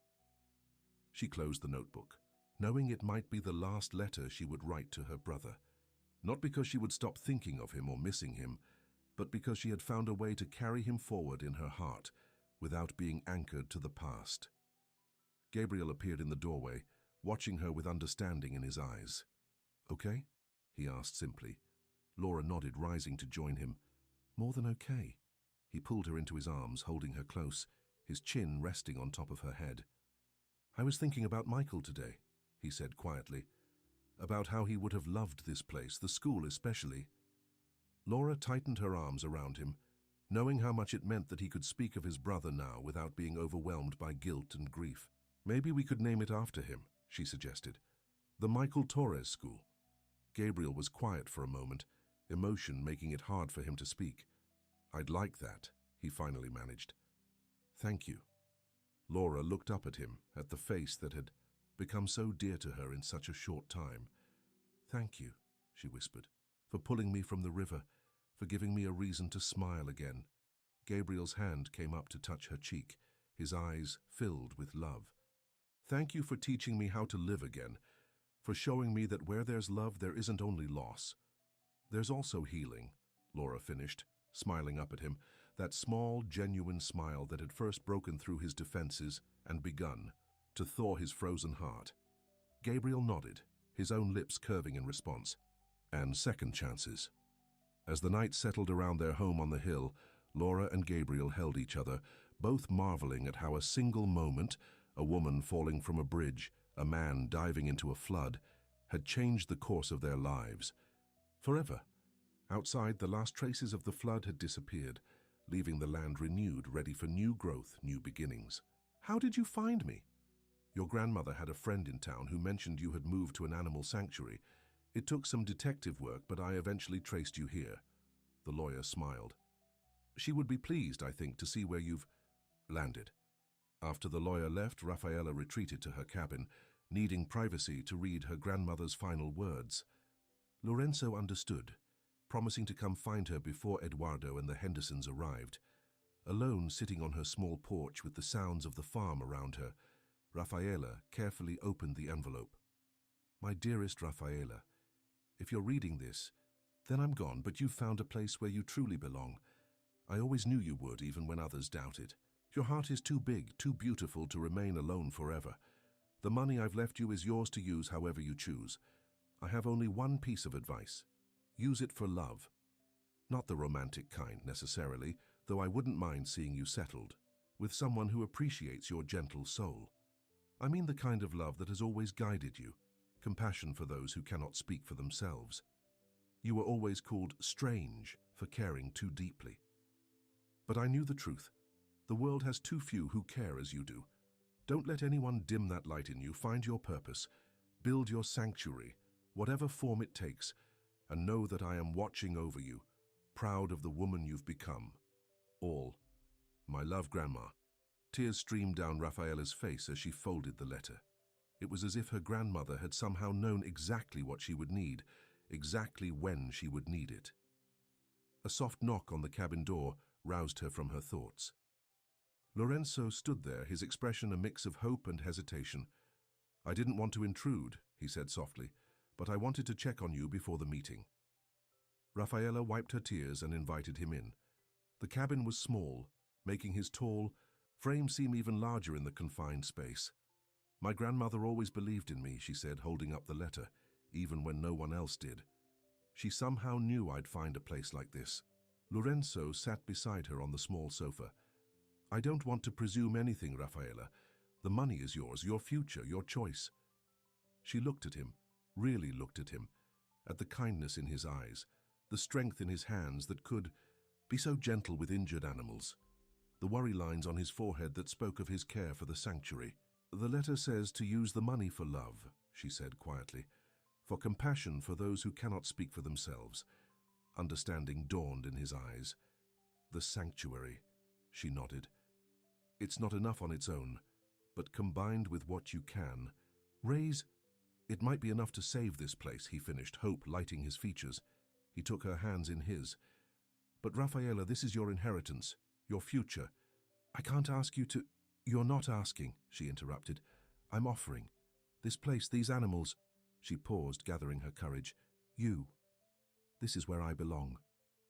She closed the notebook, knowing it might be the last letter she would write to her brother. Not because she would stop thinking of him or missing him, but because she had found a way to carry him forward in her heart without being anchored to the past. Gabriel appeared in the doorway, watching her with understanding in his eyes. "Okay?" he asked simply. Laura nodded, rising to join him. "More than okay." He pulled her into his arms, holding her close, his chin resting on top of her head. "I was thinking about Michael today," he said quietly, "about how he would have loved this place, the school especially." Laura tightened her arms around him, knowing how much it meant that he could speak of his brother now without being overwhelmed by guilt and grief. "Maybe we could name it after him," she suggested. "The Michael Torres School." Gabriel was quiet for a moment, emotion making it hard for him to speak. "I'd like that," he finally managed. "Thank you." Laura looked up at him, at the face that had become so dear to her in such a short time. "Thank you," she whispered, "for pulling me from the river, for giving me a reason to smile again." Gabriel's hand came up to touch her cheek, his eyes filled with love. "Thank you for teaching me how to live again, for showing me that where there's love there isn't only loss. There's also healing," Laura finished, smiling up at him, that small, genuine smile that had first broken through his defenses and begun to thaw his frozen heart. Gabriel nodded, his own lips curving in response. And second chances. As the night settled around their home on the hill, Laura and Gabriel held each other, both marveling at how a single moment, a woman falling from a bridge, a man diving into a flood, had changed the course of their lives. Forever. Outside, the last traces of the flood had disappeared, leaving the land renewed, ready for new growth, new beginnings. "How did you find me?" "Your grandmother had a friend in town who mentioned you had moved to an animal sanctuary. It took some detective work, but I eventually traced you here." The lawyer smiled. "She would be pleased, I think, to see where you've landed." After the lawyer left, Rafaela retreated to her cabin, needing privacy to read her grandmother's final words. Lorenzo understood, promising to come find her before Eduardo and the Hendersons arrived. Alone, sitting on her small porch with the sounds of the farm around her, Rafaela carefully opened the envelope. My dearest Rafaela, if you're reading this, then I'm gone, but you've found a place where you truly belong. I always knew you would, even when others doubted. Your heart is too big, too beautiful to remain alone forever. The money I've left you is yours to use however you choose. I have only one piece of advice. Use it for love. Not the romantic kind, necessarily, though I wouldn't mind seeing you settled, with someone who appreciates your gentle soul. I mean the kind of love that has always guided you, compassion for those who cannot speak for themselves. You were always called strange for caring too deeply. But I knew the truth. The world has too few who care as you do. Don't let anyone dim that light in you. Find your purpose. Build your sanctuary, whatever form it takes, and know that I am watching over you, proud of the woman you've become. All. My love, Grandma. Tears streamed down Rafaela's face as she folded the letter. It was as if her grandmother had somehow known exactly what she would need, exactly when she would need it. A soft knock on the cabin door roused her from her thoughts. Lorenzo stood there, his expression a mix of hope and hesitation. I didn't want to intrude, he said softly, but I wanted to check on you before the meeting. Rafaela wiped her tears and invited him in. The cabin was small, making his tall frame seem even larger in the confined space. My grandmother always believed in me, she said, holding up the letter, even when no one else did. She somehow knew I'd find a place like this. Lorenzo sat beside her on the small sofa. I don't want to presume anything, Rafaela. The money is yours, your future, your choice. She looked at him, really looked at him, at the kindness in his eyes, the strength in his hands that could be so gentle with injured animals, the worry lines on his forehead that spoke of his care for the sanctuary. The letter says to use the money for love, she said quietly, for compassion for those who cannot speak for themselves. Understanding dawned in his eyes. The sanctuary, she nodded. It's not enough on its own, but combined with what you can, raise. It might be enough to save this place, he finished, hope lighting his features. He took her hands in his. But Rafaela, this is your inheritance, your future. I can't ask you to. You're not asking, she interrupted. I'm offering. This place, these animals. She paused, gathering her courage. You. This is where I belong,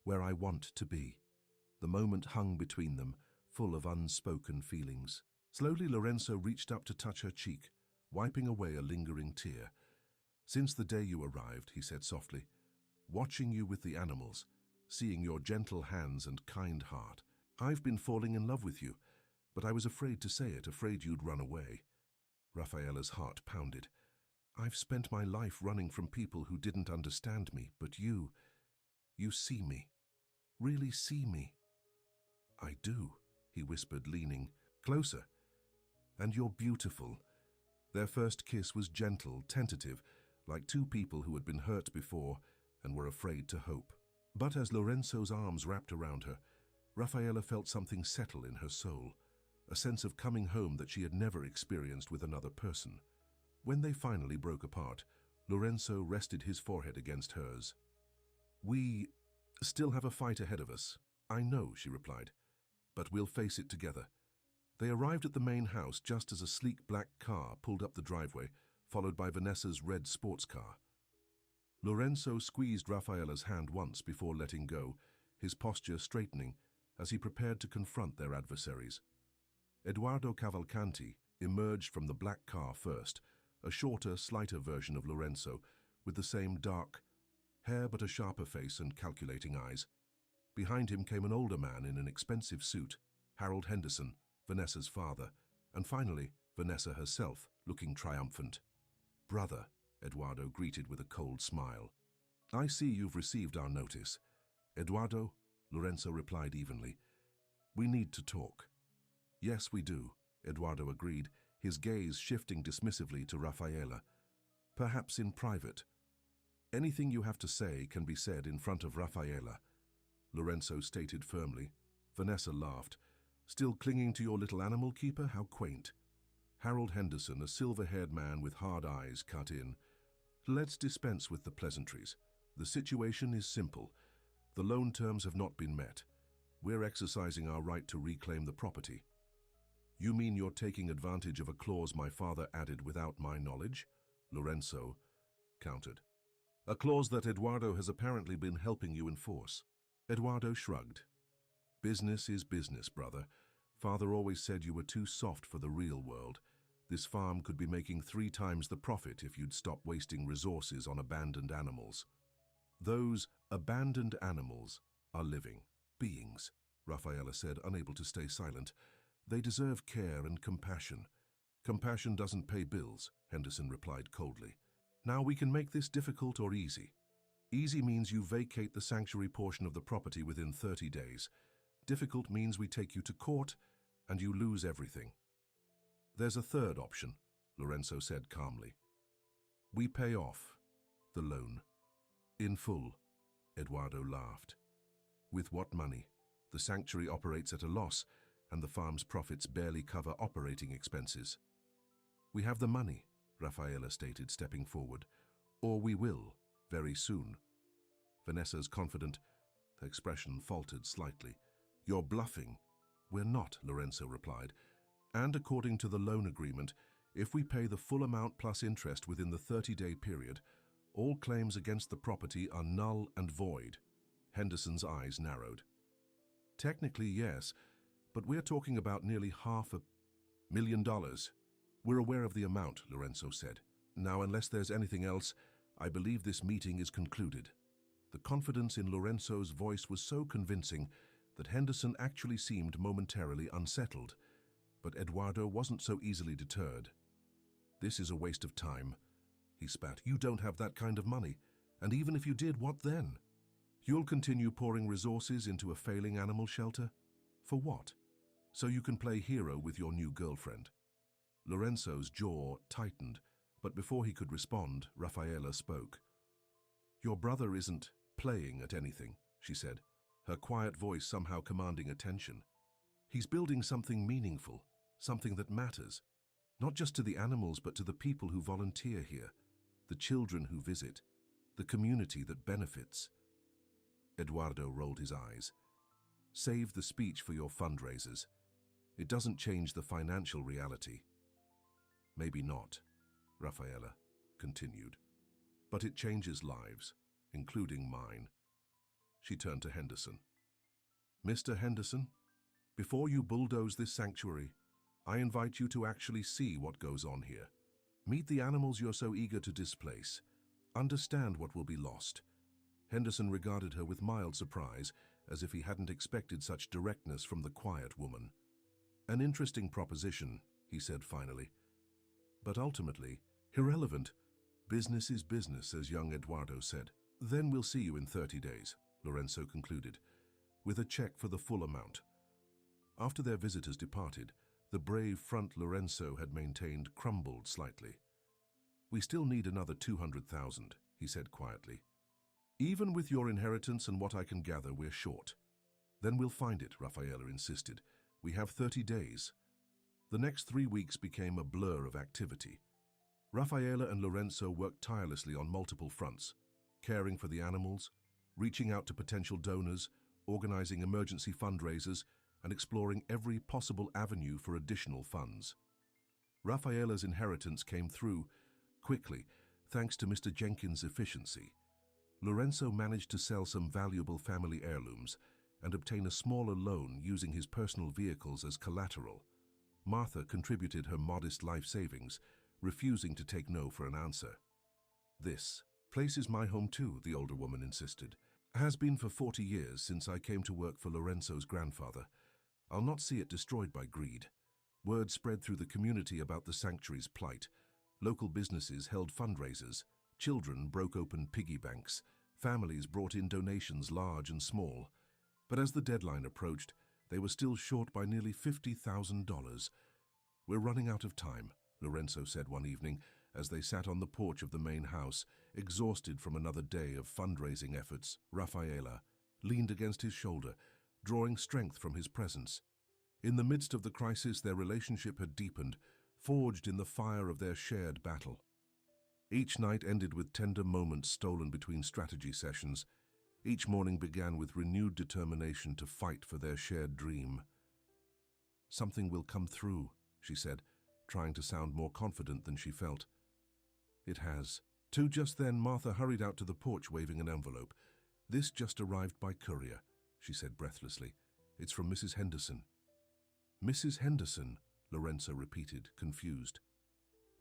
where I want to be. The moment hung between them, full of unspoken feelings. Slowly Lorenzo reached up to touch her cheek, wiping away a lingering tear. Since the day you arrived, he said softly, watching you with the animals, seeing your gentle hands and kind heart, I've been falling in love with you, but I was afraid to say it, afraid you'd run away. Rafaela's heart pounded. I've spent my life running from people who didn't understand me, but you see me, really see me. I do, he whispered, leaning closer. And you're beautiful. Their first kiss was gentle, tentative, like two people who had been hurt before and were afraid to hope. But as Lorenzo's arms wrapped around her, Rafaela felt something settle in her soul, a sense of coming home that she had never experienced with another person. When they finally broke apart, Lorenzo rested his forehead against hers. We still have a fight ahead of us. I know, she replied, but we'll face it together. They arrived at the main house just as a sleek black car pulled up the driveway, followed by Vanessa's red sports car. Lorenzo squeezed Rafaela's hand once before letting go, his posture straightening as he prepared to confront their adversaries. Eduardo Cavalcanti emerged from the black car first, a shorter, slighter version of Lorenzo, with the same dark hair but a sharper face and calculating eyes. Behind him came an older man in an expensive suit, Harold Henderson, Vanessa's father, and finally, Vanessa herself, looking triumphant. Brother, Eduardo greeted with a cold smile. I see you've received our notice. Eduardo, Lorenzo replied evenly. We need to talk. Yes, we do, Eduardo agreed, his gaze shifting dismissively to Rafaela. Perhaps in private. Anything you have to say can be said in front of Rafaela, Lorenzo stated firmly. Vanessa laughed. Still clinging to your little animal keeper? How quaint. Harold Henderson, a silver-haired man with hard eyes, cut in. Let's dispense with the pleasantries. The situation is simple. The loan terms have not been met. We're exercising our right to reclaim the property. You mean you're taking advantage of a clause my father added without my knowledge? Lorenzo countered. A clause that Eduardo has apparently been helping you enforce. Eduardo shrugged. Business is business, brother. Father always said you were too soft for the real world. This farm could be making 3 times the profit if you'd stop wasting resources on abandoned animals. Those abandoned animals are living beings, Rafaela said, unable to stay silent. They deserve care and compassion. Compassion doesn't pay bills, Henderson replied coldly. Now we can make this difficult or easy. Easy means you vacate the sanctuary portion of the property within 30 days. Difficult means we take you to court and you lose everything. There's a third option, Lorenzo said calmly. We pay off the loan. In full, Eduardo laughed. With what money? The sanctuary operates at a loss, and the farm's profits barely cover operating expenses. We have the money, Rafaela stated, stepping forward. Or we will, very soon. Vanessa's confident expression faltered slightly. You're bluffing. We're not, Lorenzo replied. And according to the loan agreement, if we pay the full amount plus interest within the 30-day period, all claims against the property are null and void. Henderson's eyes narrowed. Technically, yes, but we're talking about nearly $500,000. We're aware of the amount, Lorenzo said. Now, unless there's anything else, I believe this meeting is concluded. The confidence in Lorenzo's voice was so convincing that Henderson actually seemed momentarily unsettled. But Eduardo wasn't so easily deterred. This is a waste of time, he spat. You don't have that kind of money. And even if you did, what then? You'll continue pouring resources into a failing animal shelter? For what? So you can play hero with your new girlfriend. Lorenzo's jaw tightened, but before he could respond, Rafaela spoke. Your brother isn't playing at anything, she said, her quiet voice somehow commanding attention. He's building something meaningful, something that matters, not just to the animals but to the people who volunteer here, the children who visit, the community that benefits. Eduardo rolled his eyes. Save the speech for your fundraisers. It doesn't change the financial reality. Maybe not, Rafaela continued, but it changes lives, including mine. She turned to Henderson. Mr. Henderson, before you bulldoze this sanctuary, I invite you to actually see what goes on here. Meet the animals you're so eager to displace. Understand what will be lost. Henderson regarded her with mild surprise, as if he hadn't expected such directness from the quiet woman. An interesting proposition, he said finally. But ultimately, irrelevant. Business is business, as young Eduardo said. Then we'll see you in 30 days, Lorenzo concluded, with a check for the full amount. After their visitors departed, the brave front Lorenzo had maintained crumbled slightly. We still need another 200,000, he said quietly. Even with your inheritance and what I can gather, we're short. Then we'll find it, Rafaela insisted. We have 30 days. The next 3 weeks became a blur of activity. Rafaela and Lorenzo worked tirelessly on multiple fronts, caring for the animals, reaching out to potential donors, organizing emergency fundraisers, and exploring every possible avenue for additional funds. Rafaela's inheritance came through quickly, thanks to Mr. Jenkins' efficiency. Lorenzo managed to sell some valuable family heirlooms and obtain a smaller loan using his personal vehicles as collateral. Martha contributed her modest life savings, refusing to take no for an answer. This place is my home too, the older woman insisted. Has been for 40 years since I came to work for Lorenzo's grandfather. I'll not see it destroyed by greed. Word spread through the community about the sanctuary's plight. Local businesses held fundraisers. Children broke open piggy banks. Families brought in donations large and small. But as the deadline approached, they were still short by nearly $50,000. We're running out of time, Lorenzo said one evening as they sat on the porch of the main house, exhausted from another day of fundraising efforts. Rafaela leaned against his shoulder, drawing strength from his presence. In the midst of the crisis, their relationship had deepened, forged in the fire of their shared battle. Each night ended with tender moments stolen between strategy sessions. Each morning began with renewed determination to fight for their shared dream. "Something will come through," she said, trying to sound more confident than she felt. It has. Too, just then, Martha hurried out to the porch waving an envelope. "This just arrived by courier," she said breathlessly. "It's from Mrs. Henderson." "Mrs. Henderson," Lorenzo repeated, confused.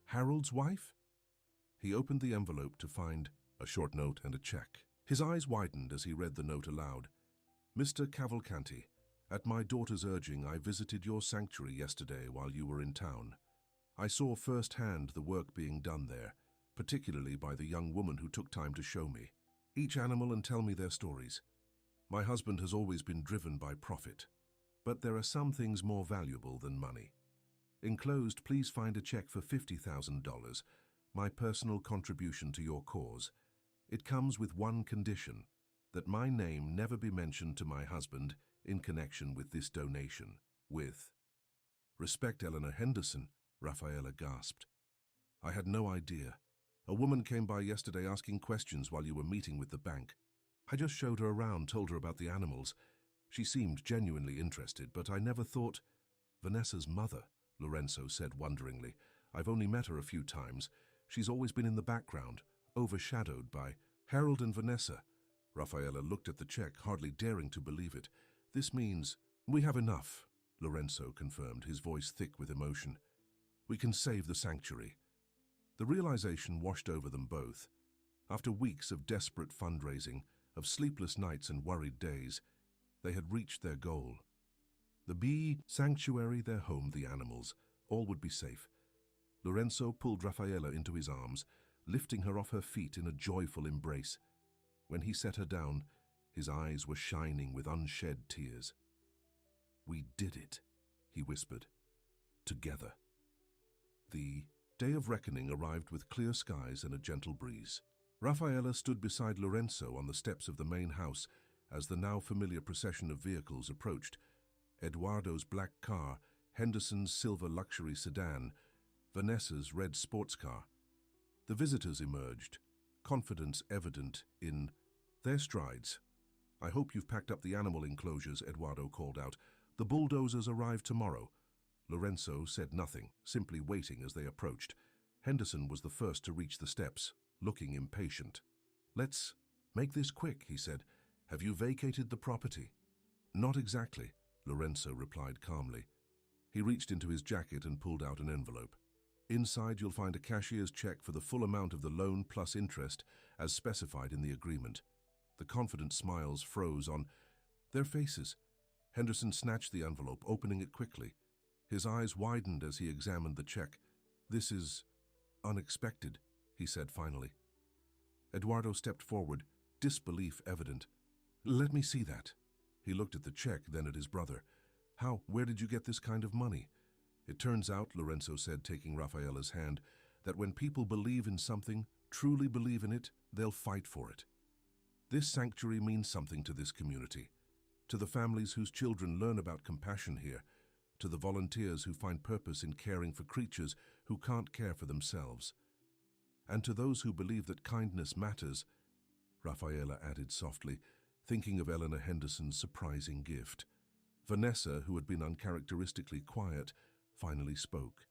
"Harold's wife?" He opened the envelope to find a short note and a check. His eyes widened as he read the note aloud. "Mr. Cavalcanti, at my daughter's urging, I visited your sanctuary yesterday while you were in town. I saw firsthand the work being done there, particularly by the young woman who took time to show me each animal and tell me their stories. My husband has always been driven by profit, but there are some things more valuable than money. Enclosed, please find a check for $50,000, my personal contribution to your cause. It comes with one condition, that my name never be mentioned to my husband in connection with this donation. With respect, Eleanor Henderson," Rafaela gasped. "I had no idea. A woman came by yesterday asking questions while you were meeting with the bank. I just showed her around, told her about the animals. She seemed genuinely interested, but I never thought—" "Vanessa's mother," Lorenzo said wonderingly. "I've only met her a few times. She's always been in the background, overshadowed by Harold and Vanessa." Rafaela looked at the check, hardly daring to believe it. "This means—" "We have enough," Lorenzo confirmed, his voice thick with emotion. "We can save the sanctuary." The realization washed over them both. After weeks of desperate fundraising, of sleepless nights and worried days, they had reached their goal. The bee sanctuary, their home, the animals, all would be safe. Lorenzo pulled Rafaela into his arms, lifting her off her feet in a joyful embrace. When he set her down, his eyes were shining with unshed tears. "We did it," he whispered. "Together." The day of reckoning arrived with clear skies and a gentle breeze. Rafaela stood beside Lorenzo on the steps of the main house as the now familiar procession of vehicles approached. Eduardo's black car, Henderson's silver luxury sedan, Vanessa's red sports car. The visitors emerged, confidence evident in their strides. "I hope you've packed up the animal enclosures," Eduardo called out. "The bulldozers arrive tomorrow." Lorenzo said nothing, simply waiting as they approached. Henderson was the first to reach the steps, looking impatient. "Let's make this quick," he said. "Have you vacated the property?" "Not exactly," Lorenzo replied calmly. He reached into his jacket and pulled out an envelope. "Inside you'll find a cashier's check for the full amount of the loan plus interest, as specified in the agreement." The confident smiles froze on their faces. Henderson snatched the envelope, opening it quickly. His eyes widened as he examined the check. "This is unexpected," he said finally. Eduardo stepped forward, disbelief evident. "Let me see that." He looked at the check, then at his brother. Where did you get this kind of money?" "It turns out," Lorenzo said, taking Rafaela's hand, "that when people believe in something, truly believe in it, they'll fight for it. This sanctuary means something to this community, to the families whose children learn about compassion here, to the volunteers who find purpose in caring for creatures who can't care for themselves, and to those who believe that kindness matters," Rafaela added softly, thinking of Eleanor Henderson's surprising gift. Vanessa, who had been uncharacteristically quiet, finally spoke.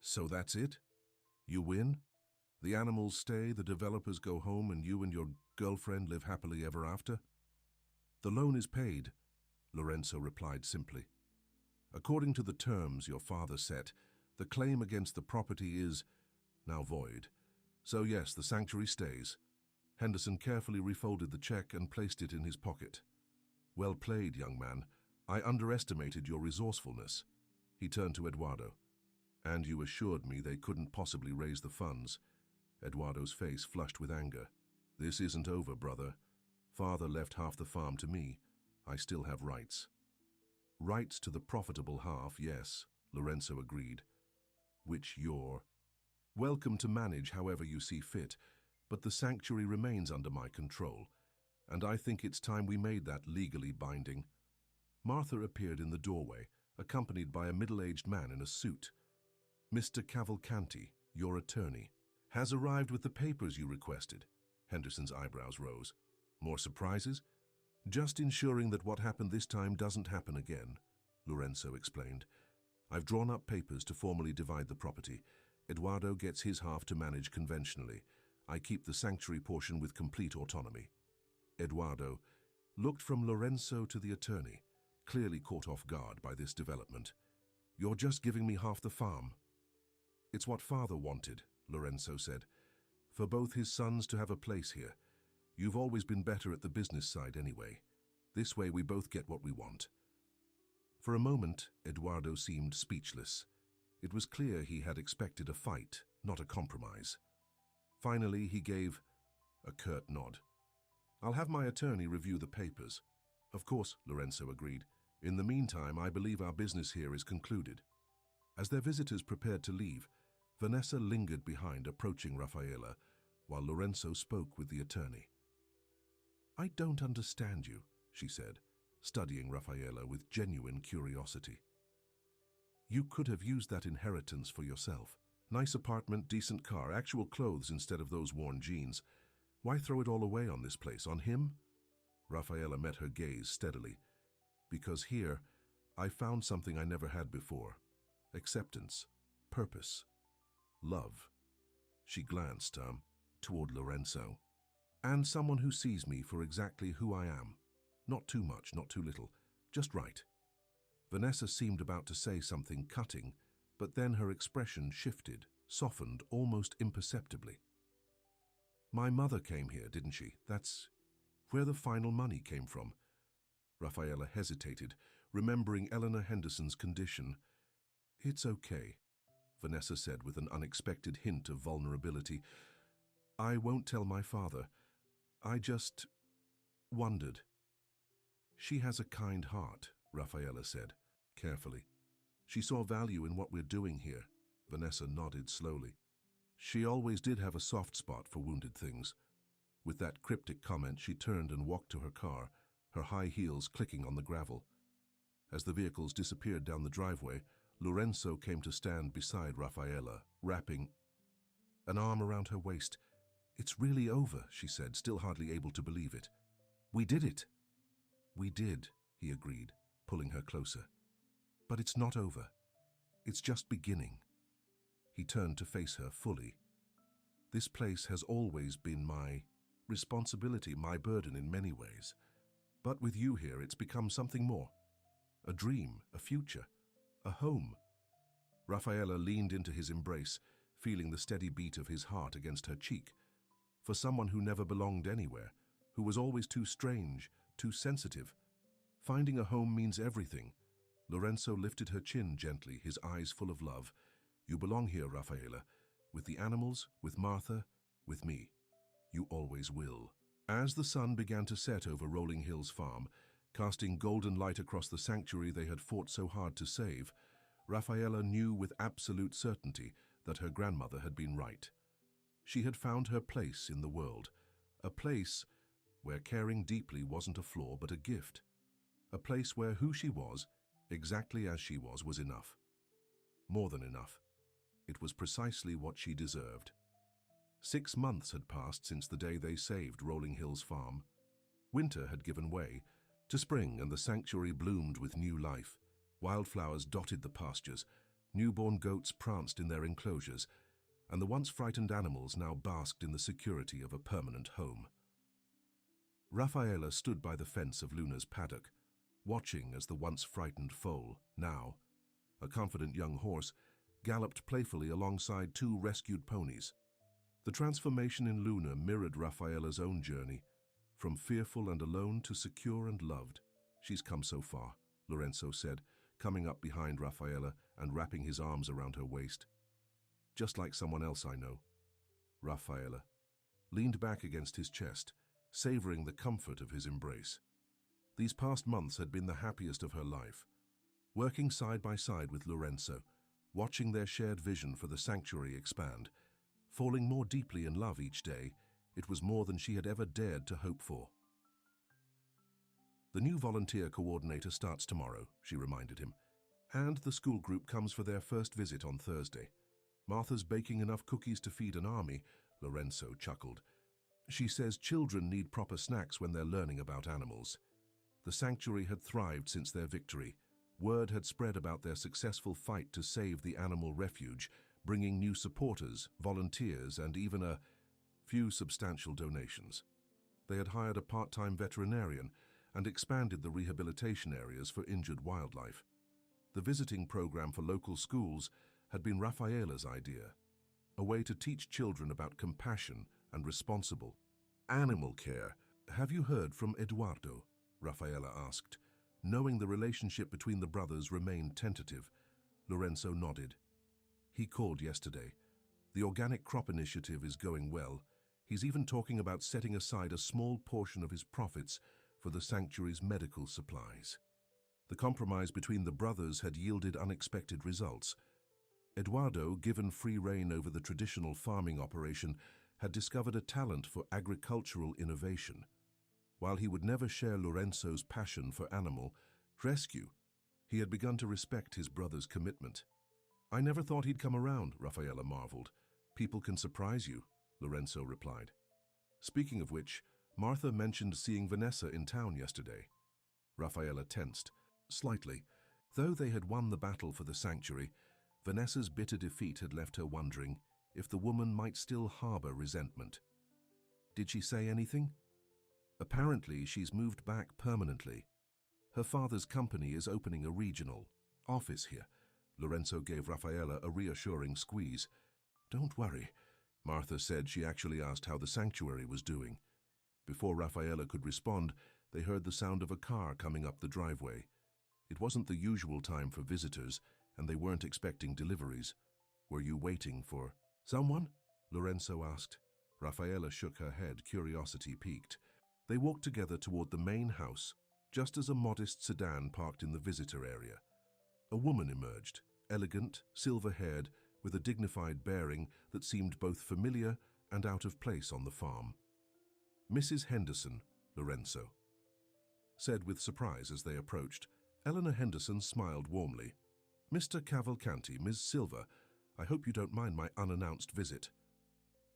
"So that's it? You win? The animals stay, the developers go home, and you and your girlfriend live happily ever after?" "The loan is paid," Lorenzo replied simply. "According to the terms your father set, the claim against the property is now void. So yes, the sanctuary stays." Henderson carefully refolded the check and placed it in his pocket. "Well played, young man. I underestimated your resourcefulness." He turned to Eduardo. "And you assured me they couldn't possibly raise the funds." Eduardo's face flushed with anger. "This isn't over, brother. Father left half the farm to me. I still have rights." "Rights to the profitable half, yes," Lorenzo agreed. "Which you're welcome to manage however you see fit, but the sanctuary remains under my control, and I think it's time we made that legally binding." Martha appeared in the doorway, accompanied by a middle-aged man in a suit. "Mr. Cavalcanti, your attorney." Has arrived with the papers you requested. Henderson's eyebrows rose. More surprises? Just ensuring that what happened this time doesn't happen again, Lorenzo explained. I've drawn up papers to formally divide the property. Eduardo gets his half to manage conventionally. I keep the sanctuary portion with complete autonomy. Eduardo looked from Lorenzo to the attorney, clearly caught off guard by this development. You're just giving me half the farm. It's what father wanted, Lorenzo said. For both his sons to have a place here. You've always been better at the business side anyway. This way we both get what we want. For a moment, Eduardo seemed speechless. It was clear he had expected a fight, not a compromise. Finally, he gave a curt nod. I'll have my attorney review the papers. Of course, Lorenzo agreed. In the meantime, I believe our business here is concluded. As their visitors prepared to leave, Vanessa lingered behind, approaching Rafaela, while Lorenzo spoke with the attorney. I don't understand you, she said, studying Rafaela with genuine curiosity. You could have used that inheritance for yourself. Nice apartment, decent car, actual clothes instead of those worn jeans. Why throw it all away on this place, on him? Rafaela met her gaze steadily. Because here, I found something I never had before. Acceptance, purpose, love. She glanced toward Lorenzo. And someone who sees me for exactly who I am. Not too much, not too little, just right. Vanessa seemed about to say something cutting, but then her expression shifted, softened almost imperceptibly. My mother came here, didn't she? That's where the final money came from. Rafaela hesitated, remembering Eleanor Henderson's condition. It's okay, Vanessa said with an unexpected hint of vulnerability. I won't tell my father. I just wondered. She has a kind heart, Rafaela said, carefully. She saw value in what we're doing here. Vanessa nodded slowly. She always did have a soft spot for wounded things. With that cryptic comment, she turned and walked to her car, her high heels clicking on the gravel. As the vehicles disappeared down the driveway, Lorenzo came to stand beside Rafaela, wrapping an arm around her waist. It's really over, she said, still hardly able to believe it. We did it. We did, he agreed, pulling her closer. But it's not over. It's just beginning. He turned to face her fully. This place has always been my responsibility, my burden in many ways. But with you here, it's become something more. A dream, a future, a home. Rafaela leaned into his embrace, feeling the steady beat of his heart against her cheek. For someone who never belonged anywhere, who was always too strange, too sensitive, finding a home means everything. Lorenzo lifted her chin gently, his eyes full of love. You belong here, Rafaela, with the animals, with Martha, with me. You always will. As the sun began to set over Rolling Hills Farm, casting golden light across the sanctuary they had fought so hard to save, Rafaela knew with absolute certainty that her grandmother had been right. She had found her place in the world, a place where caring deeply wasn't a flaw but a gift, a place where who she was, exactly as she was enough. More than enough. It was precisely what she deserved. 6 months had passed since the day they saved Rolling Hills Farm. Winter had given way to spring, and the sanctuary bloomed with new life. Wildflowers dotted the pastures, newborn goats pranced in their enclosures, and the once frightened animals now basked in the security of a permanent home. Rafaela stood by the fence of Luna's paddock, watching as the once frightened foal, now a confident young horse, galloped playfully alongside 2 rescued ponies. The transformation in Luna mirrored Rafaela's own journey, from fearful and alone to secure and loved. She's come so far, Lorenzo said, coming up behind Rafaela and wrapping his arms around her waist. Just like someone else I know. Rafaela leaned back against his chest, savoring the comfort of his embrace. These past months had been the happiest of her life. Working side by side with Lorenzo, watching their shared vision for the sanctuary expand, falling more deeply in love each day, it was more than she had ever dared to hope for. The new volunteer coordinator starts tomorrow, she reminded him, and the school group comes for their first visit on Thursday. Martha's baking enough cookies to feed an army, Lorenzo chuckled. She says children need proper snacks when they're learning about animals. The sanctuary had thrived since their victory. Word had spread about their successful fight to save the animal refuge, bringing new supporters, volunteers, and even a few substantial donations. They had hired a part-time veterinarian and expanded the rehabilitation areas for injured wildlife. The visiting program for local schools had been Rafaela's idea, a way to teach children about compassion and responsible animal care. "Have you heard from Eduardo?" Rafaela asked. Knowing the relationship between the brothers remained tentative, Lorenzo nodded. "He called yesterday. The organic crop initiative is going well. He's even talking about setting aside a small portion of his profits for the sanctuary's medical supplies." The compromise between the brothers had yielded unexpected results. Eduardo, given free rein over the traditional farming operation, had discovered a talent for agricultural innovation. While he would never share Lorenzo's passion for animal rescue, he had begun to respect his brother's commitment. "I never thought he'd come around," Rafaela marveled. "People can surprise you," Lorenzo replied. Speaking of which, Martha mentioned seeing Vanessa in town yesterday. Rafaela tensed slightly. Though they had won the battle for the sanctuary, Vanessa's bitter defeat had left her wondering if the woman might still harbor resentment. "Did she say anything?" "Apparently, she's moved back permanently. Her father's company is opening a regional office here." Lorenzo gave Rafaela a reassuring squeeze. "Don't worry," Martha said. She actually asked how the sanctuary was doing. Before Rafaela could respond, they heard the sound of a car coming up the driveway. It wasn't the usual time for visitors, and they weren't expecting deliveries. "Were you waiting for someone?" Lorenzo asked. Rafaela shook her head, curiosity piqued. They walked together toward the main house, just as a modest sedan parked in the visitor area. A woman emerged, elegant, silver-haired, with a dignified bearing that seemed both familiar and out of place on the farm. "Mrs. Henderson," Lorenzo said with surprise as they approached. Eleanor Henderson smiled warmly. "Mr. Cavalcanti, Ms. Silva, I hope you don't mind my unannounced visit."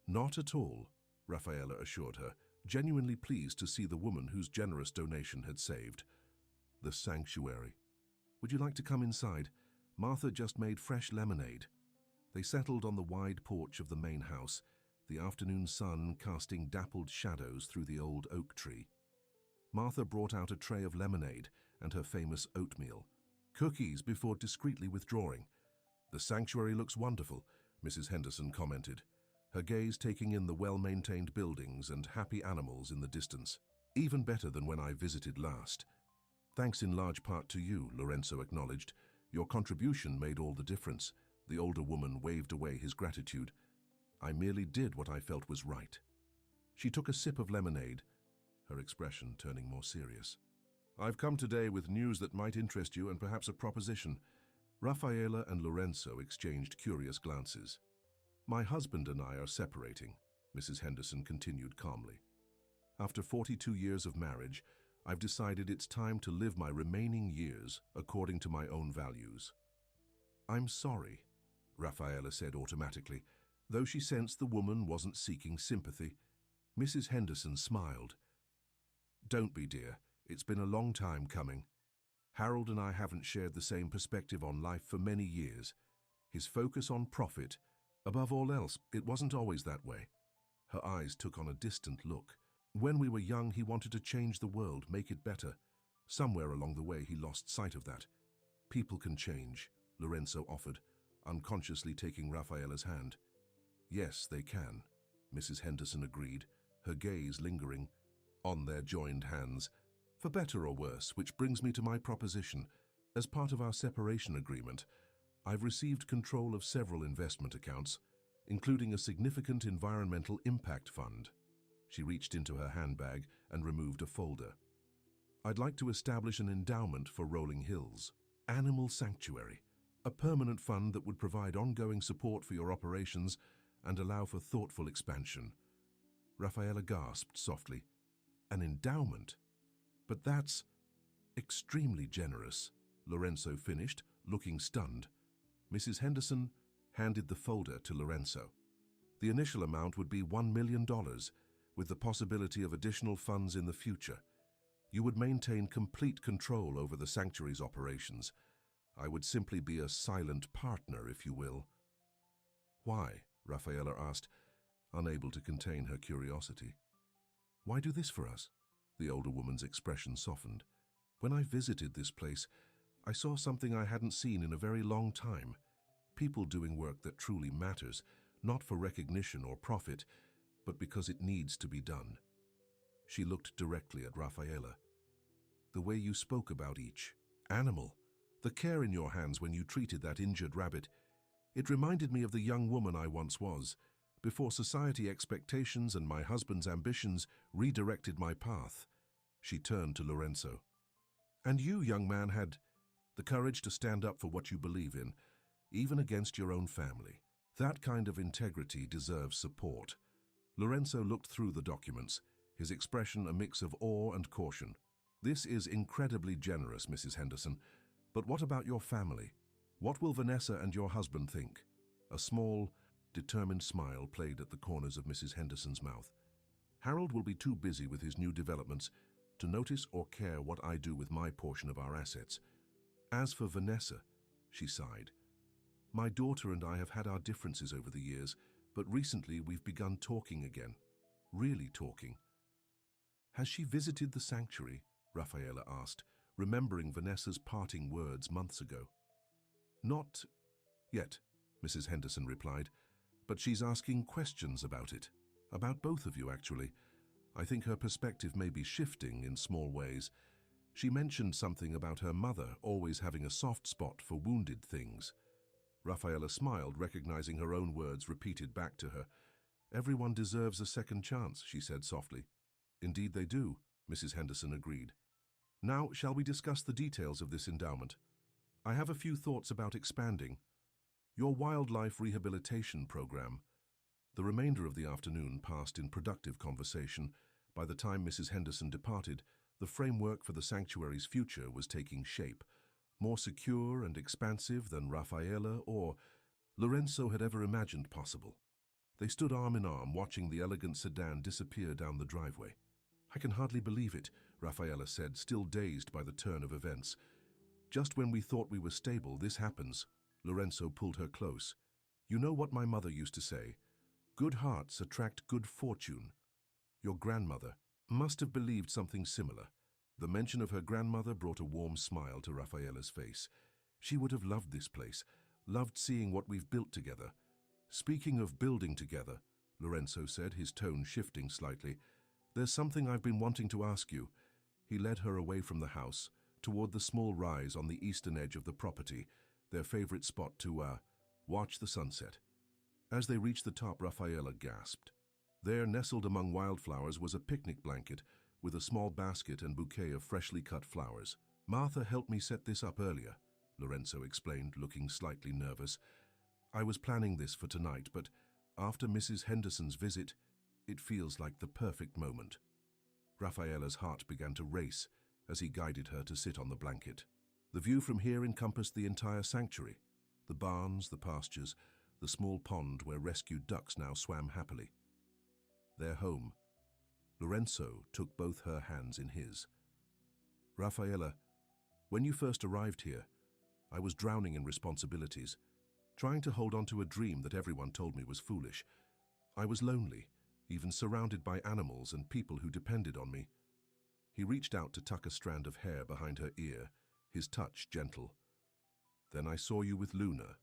"Not at all," Rafaela assured her, genuinely pleased to see the woman whose generous donation had saved the sanctuary. "Would you like to come inside? Martha just made fresh lemonade." They settled on the wide porch of the main house, the afternoon sun casting dappled shadows through the old oak tree. Martha brought out a tray of lemonade and her famous oatmeal cookies before discreetly withdrawing. "The sanctuary looks wonderful," Mrs. Henderson commented, her gaze taking in the well-maintained buildings and happy animals in the distance. "Even better than when I visited last." "Thanks in large part to you," Lorenzo acknowledged. "Your contribution made all the difference." The older woman waved away his gratitude. "I merely did what I felt was right." She took a sip of lemonade, her expression turning more serious. "I've come today with news that might interest you and perhaps a proposition." Rafaela and Lorenzo exchanged curious glances. "My husband and I are separating," Mrs. Henderson continued calmly. "After 42 years of marriage, I've decided it's time to live my remaining years according to my own values." "I'm sorry," Rafaela said automatically, though she sensed the woman wasn't seeking sympathy. Mrs. Henderson smiled. "Don't be, dear. It's been a long time coming. Harold and I haven't shared the same perspective on life for many years. His focus on profit, above all else, it wasn't always that way." Her eyes took on a distant look. "When we were young, he wanted to change the world, make it better. Somewhere along the way, he lost sight of that." "People can change," Lorenzo offered, unconsciously taking Rafaela's hand. "Yes, they can," Mrs. Henderson agreed, her gaze lingering on their joined hands. "For better or worse, which brings me to my proposition. As part of our separation agreement, I've received control of several investment accounts, including a significant environmental impact fund." She reached into her handbag and removed a folder. "I'd like to establish an endowment for Rolling Hills Animal Sanctuary, a permanent fund that would provide ongoing support for your operations and allow for thoughtful expansion." Rafaela gasped softly. "An endowment? But that's extremely generous," Lorenzo finished, looking stunned. Mrs. Henderson handed the folder to Lorenzo. The initial amount would be $1 million, with the possibility of additional funds in the future. You would maintain complete control over the sanctuary's operations. I would simply be a silent partner, if you will. Why? Rafaela asked, unable to contain her curiosity. Why do this for us? The older woman's expression softened. When I visited this place, I saw something I hadn't seen in a very long time. People doing work that truly matters, not for recognition or profit, but because it needs to be done. She looked directly at Rafaela. The way you spoke about each animal, the care in your hands when you treated that injured rabbit, it reminded me of the young woman I once was, before society expectations and my husband's ambitions redirected my path. She turned to Lorenzo. And you, young man, had the courage to stand up for what you believe in, even against your own family. That kind of integrity deserves support. Lorenzo looked through the documents, his expression a mix of awe and caution. This is incredibly generous, Mrs. Henderson, but what about your family? What will Vanessa and your husband think? A small, determined smile played at the corners of Mrs. Henderson's mouth. Harold will be too busy with his new developments to notice or care what I do with my portion of our assets. As for Vanessa, she sighed. My daughter and I have had our differences over the years, but recently we've begun talking again. Really talking. Has she visited the sanctuary? Rafaela asked, remembering Vanessa's parting words months ago. Not yet, Mrs. Henderson replied, but she's asking questions about it. About both of you, actually. I think her perspective may be shifting in small ways. She mentioned something about her mother always having a soft spot for wounded things. Rafaela smiled, recognizing her own words repeated back to her. Everyone deserves a second chance, she said softly. Indeed they do, Mrs. Henderson agreed. Now, shall we discuss the details of this endowment? I have a few thoughts about expanding. Your wildlife rehabilitation program. The remainder of the afternoon passed in productive conversation. By the time Mrs. Henderson departed, the framework for the sanctuary's future was taking shape, more secure and expansive than Rafaela or Lorenzo had ever imagined possible. They stood arm in arm, watching the elegant sedan disappear down the driveway. I can hardly believe it, Rafaela said, still dazed by the turn of events. Just when we thought we were stable, this happens. Lorenzo pulled her close. You know what my mother used to say? Good hearts attract good fortune. Your grandmother must have believed something similar. The mention of her grandmother brought a warm smile to Rafaela's face. She would have loved this place, loved seeing what we've built together. Speaking of building together, Lorenzo said, his tone shifting slightly, there's something I've been wanting to ask you. He led her away from the house, toward the small rise on the eastern edge of the property, their favorite spot to, watch the sunset. As they reached the top, Rafaela gasped. There, nestled among wildflowers, was a picnic blanket with a small basket and bouquet of freshly cut flowers. Martha helped me set this up earlier, Lorenzo explained, looking slightly nervous. I was planning this for tonight, but after Mrs. Henderson's visit, it feels like the perfect moment. Rafaela's heart began to race as he guided her to sit on the blanket. The view from here encompassed the entire sanctuary, the barns, the pastures, the small pond where rescued ducks now swam happily. Their home. Lorenzo took both her hands in his. Rafaela, when you first arrived here, I was drowning in responsibilities, trying to hold on to a dream that everyone told me was foolish. I was lonely, even surrounded by animals and people who depended on me. He reached out to tuck a strand of hair behind her ear, his touch gentle. Then I saw you with Luna,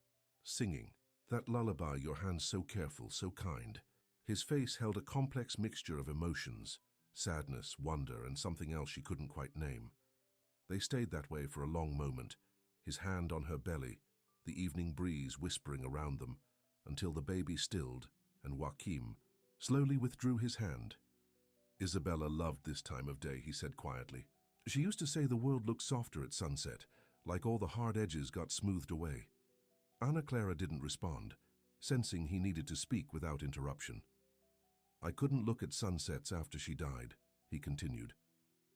singing. That lullaby, your hands so careful, so kind. His face held a complex mixture of emotions, sadness, wonder, and something else she couldn't quite name. They stayed that way for a long moment, his hand on her belly, the evening breeze whispering around them, until the baby stilled and Joachim slowly withdrew his hand. Isabella loved this time of day, he said quietly. She used to say the world looked softer at sunset, like all the hard edges got smoothed away. Ana Clara didn't respond, sensing he needed to speak without interruption. I couldn't look at sunsets after she died, he continued.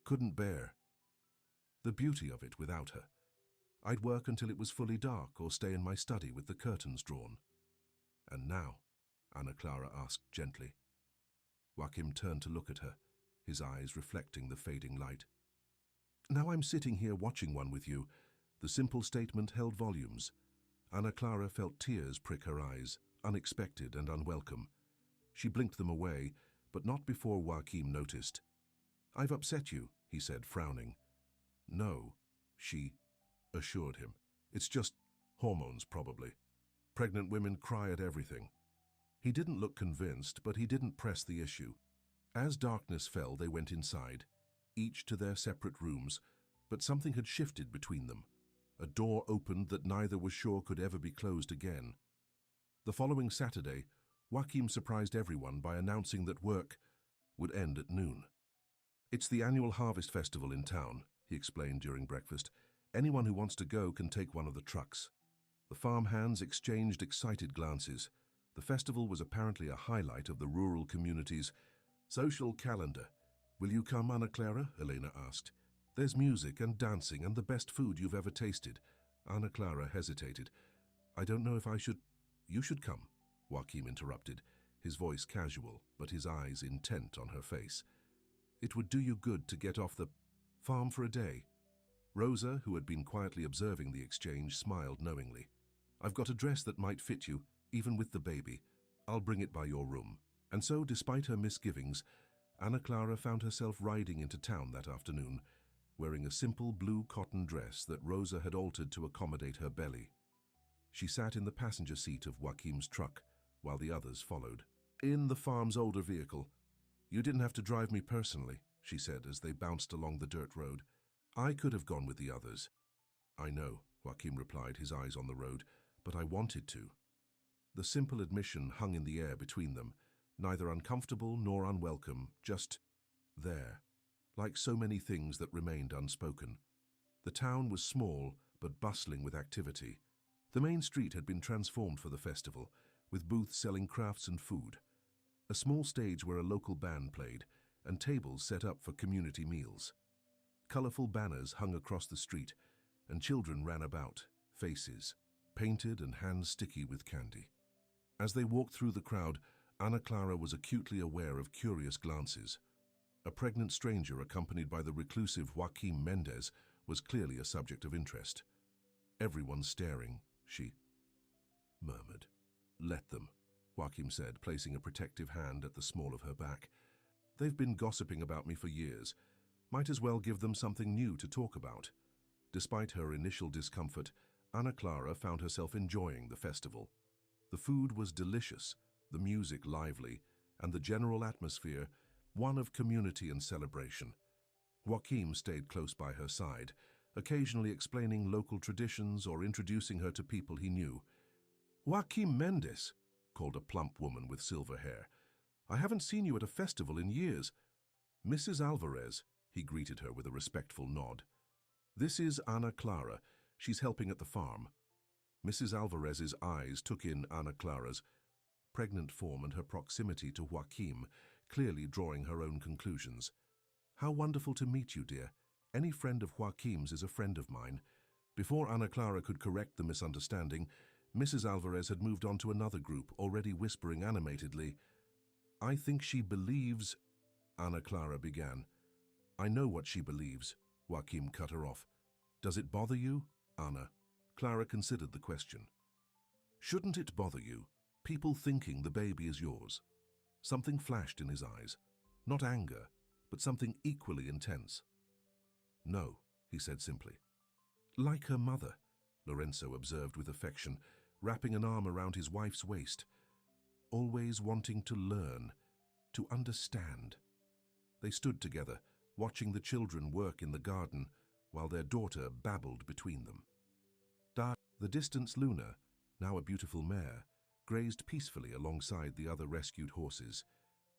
Couldn't bear the beauty of it without her. I'd work until it was fully dark or stay in my study with the curtains drawn. "And now?" Ana Clara asked gently. Joachim turned to look at her, his eyes reflecting the fading light. "Now I'm sitting here watching one with you." The simple statement held volumes. Ana Clara felt tears prick her eyes, unexpected and unwelcome. She blinked them away, but not before Joachim noticed. "I've upset you," he said, frowning. "No," she assured him. "It's just hormones, probably. Pregnant women cry at everything." He didn't look convinced, but he didn't press the issue. As darkness fell, they went inside, each to their separate rooms, but something had shifted between them. A door opened that neither was sure could ever be closed again. The following Saturday, Joachim surprised everyone by announcing that work would end at noon. "It's the annual harvest festival in town," he explained during breakfast. "Anyone who wants to go can take one of the trucks." The farm hands exchanged excited glances. The festival was apparently a highlight of the rural community's social calendar. "Will you come, Ana Clara?" Elena asked. "There's music and dancing and the best food you've ever tasted." Ana Clara hesitated. "I don't know if I should—" "You should come," Joachim interrupted, his voice casual, but his eyes intent on her face. "It would do you good to get off the farm for a day." Rosa, who had been quietly observing the exchange, smiled knowingly. "I've got a dress that might fit you, even with the baby. I'll bring it by your room." And so, despite her misgivings, Ana Clara found herself riding into town that afternoon, wearing a simple blue cotton dress that Rosa had altered to accommodate her belly. She sat in the passenger seat of Joachim's truck, while the others followed. In the farm's older vehicle. "You didn't have to drive me personally," she said as they bounced along the dirt road. "I could have gone with the others." "I know," Joachim replied, his eyes on the road, "but I wanted to." The simple admission hung in the air between them, neither uncomfortable nor unwelcome, just there, like so many things that remained unspoken. The town was small, but bustling with activity. The main street had been transformed for the festival, with booths selling crafts and food. A small stage where a local band played, and tables set up for community meals. Colorful banners hung across the street, and children ran about, faces painted and hands sticky with candy. As they walked through the crowd, Ana Clara was acutely aware of curious glances. A pregnant stranger accompanied by the reclusive Joachim Mendez was clearly a subject of interest. "Everyone's staring," she murmured. "Let them," Joachim said, placing a protective hand at the small of her back. "They've been gossiping about me for years. Might as well give them something new to talk about." Despite her initial discomfort, Ana Clara found herself enjoying the festival. The food was delicious, the music lively, and the general atmosphere one of community and celebration. Joachim stayed close by her side, occasionally explaining local traditions or introducing her to people he knew. "Joachim Mendez," called a plump woman with silver hair. "I haven't seen you at a festival in years." "Mrs. Alvarez," he greeted her with a respectful nod. "This is Ana Clara. She's helping at the farm." Mrs. Alvarez's eyes took in Ana Clara's pregnant form and her proximity to Joachim, clearly drawing her own conclusions. "How wonderful to meet you, dear. Any friend of Joachim's is a friend of mine." Before Ana Clara could correct the misunderstanding, Mrs. Alvarez had moved on to another group, already whispering animatedly. "I think she believes—" Ana Clara began. "I know what she believes," Joachim cut her off. "Does it bother you, Ana?" Clara considered the question. "Shouldn't it bother you? People thinking the baby is yours." Something flashed in his eyes. Not anger, but something equally intense. "No," he said simply. "Like her mother," Lorenzo observed with affection, wrapping an arm around his wife's waist. "Always wanting to learn, to understand." They stood together, watching the children work in the garden, while their daughter babbled between them. The distant Luna, now a beautiful mare, grazed peacefully alongside the other rescued horses.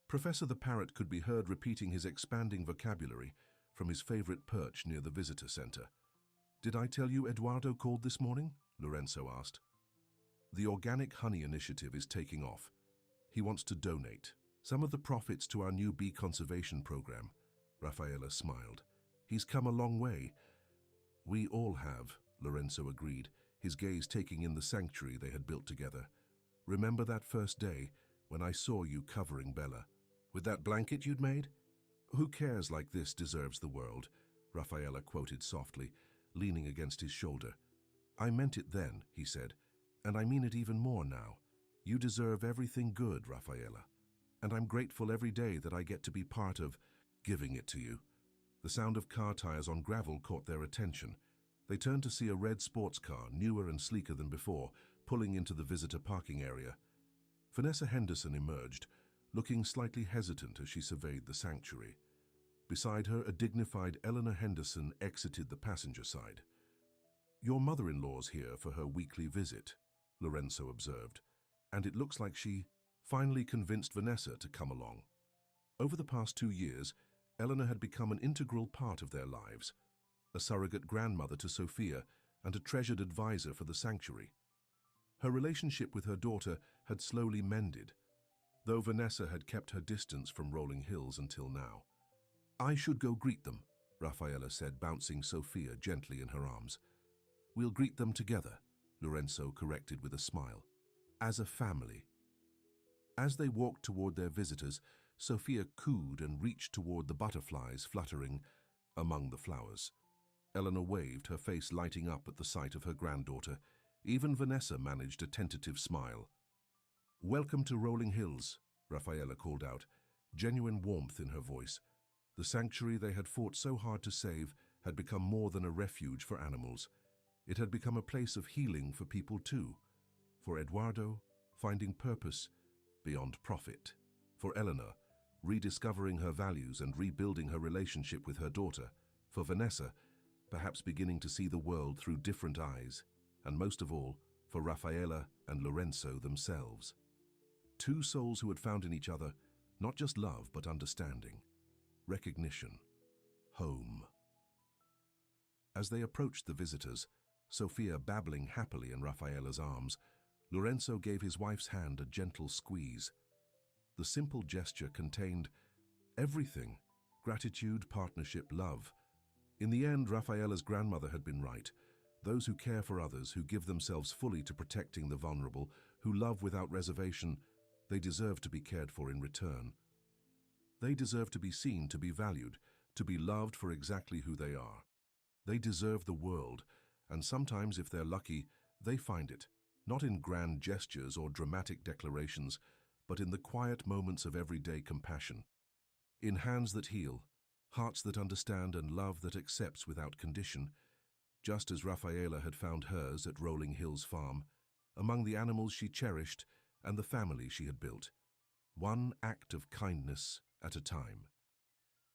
Professor the Parrot could be heard repeating his expanding vocabulary from his favorite perch near the visitor center. "Did I tell you Eduardo called this morning?" Lorenzo asked. "The Organic Honey Initiative is taking off. He wants to donate some of the profits to our new bee conservation program." Rafaela smiled. "He's come a long way." "We all have," Lorenzo agreed, his gaze taking in the sanctuary they had built together. Remember that first day when I saw you covering Bella? With that blanket you'd made? Who cares like this deserves the world, Rafaela quoted softly, leaning against his shoulder. I meant it then, he said, and I mean it even more now. You deserve everything good, Rafaela, and I'm grateful every day that I get to be part of giving it to you. The sound of car tires on gravel caught their attention. They turned to see a red sports car, newer and sleeker than before, pulling into the visitor parking area. Vanessa Henderson emerged, looking slightly hesitant as she surveyed the sanctuary. Beside her, a dignified Eleanor Henderson exited the passenger side. Your mother-in-law's here for her weekly visit, Lorenzo observed, and it looks like she finally convinced Vanessa to come along. Over the past 2 years, Eleanor had become an integral part of their lives, a surrogate grandmother to Sophia and a treasured advisor for the sanctuary. Her relationship with her daughter had slowly mended, though Vanessa had kept her distance from Rolling Hills until now. I should go greet them, Rafaela said, bouncing Sophia gently in her arms. We'll greet them together, Lorenzo corrected with a smile. As a family. As they walked toward their visitors, Sophia cooed and reached toward the butterflies fluttering among the flowers. Eleanor waved, her face lighting up at the sight of her granddaughter. Even Vanessa managed a tentative smile. Welcome to Rolling Hills, Rafaela called out, genuine warmth in her voice. The sanctuary they had fought so hard to save had become more than a refuge for animals. It had become a place of healing for people too. For Eduardo, finding purpose beyond profit. For Eleanor, rediscovering her values and rebuilding her relationship with her daughter. For Vanessa, perhaps beginning to see the world through different eyes. And most of all, for Rafaela and Lorenzo themselves. Two souls who had found in each other not just love but understanding, recognition, home. As they approached the visitors, Sophia babbling happily in Rafaela's arms, Lorenzo gave his wife's hand a gentle squeeze. The simple gesture contained everything: gratitude, partnership, love. In the end, Rafaela's grandmother had been right. Those who care for others, who give themselves fully to protecting the vulnerable, who love without reservation, they deserve to be cared for in return. They deserve to be seen, to be valued, to be loved for exactly who they are. They deserve the world, and sometimes, if they're lucky, they find it, not in grand gestures or dramatic declarations, but in the quiet moments of everyday compassion. In hands that heal, hearts that understand, and love that accepts without condition, just as Rafaela had found hers at Rolling Hills Farm, among the animals she cherished and the family she had built, one act of kindness at a time.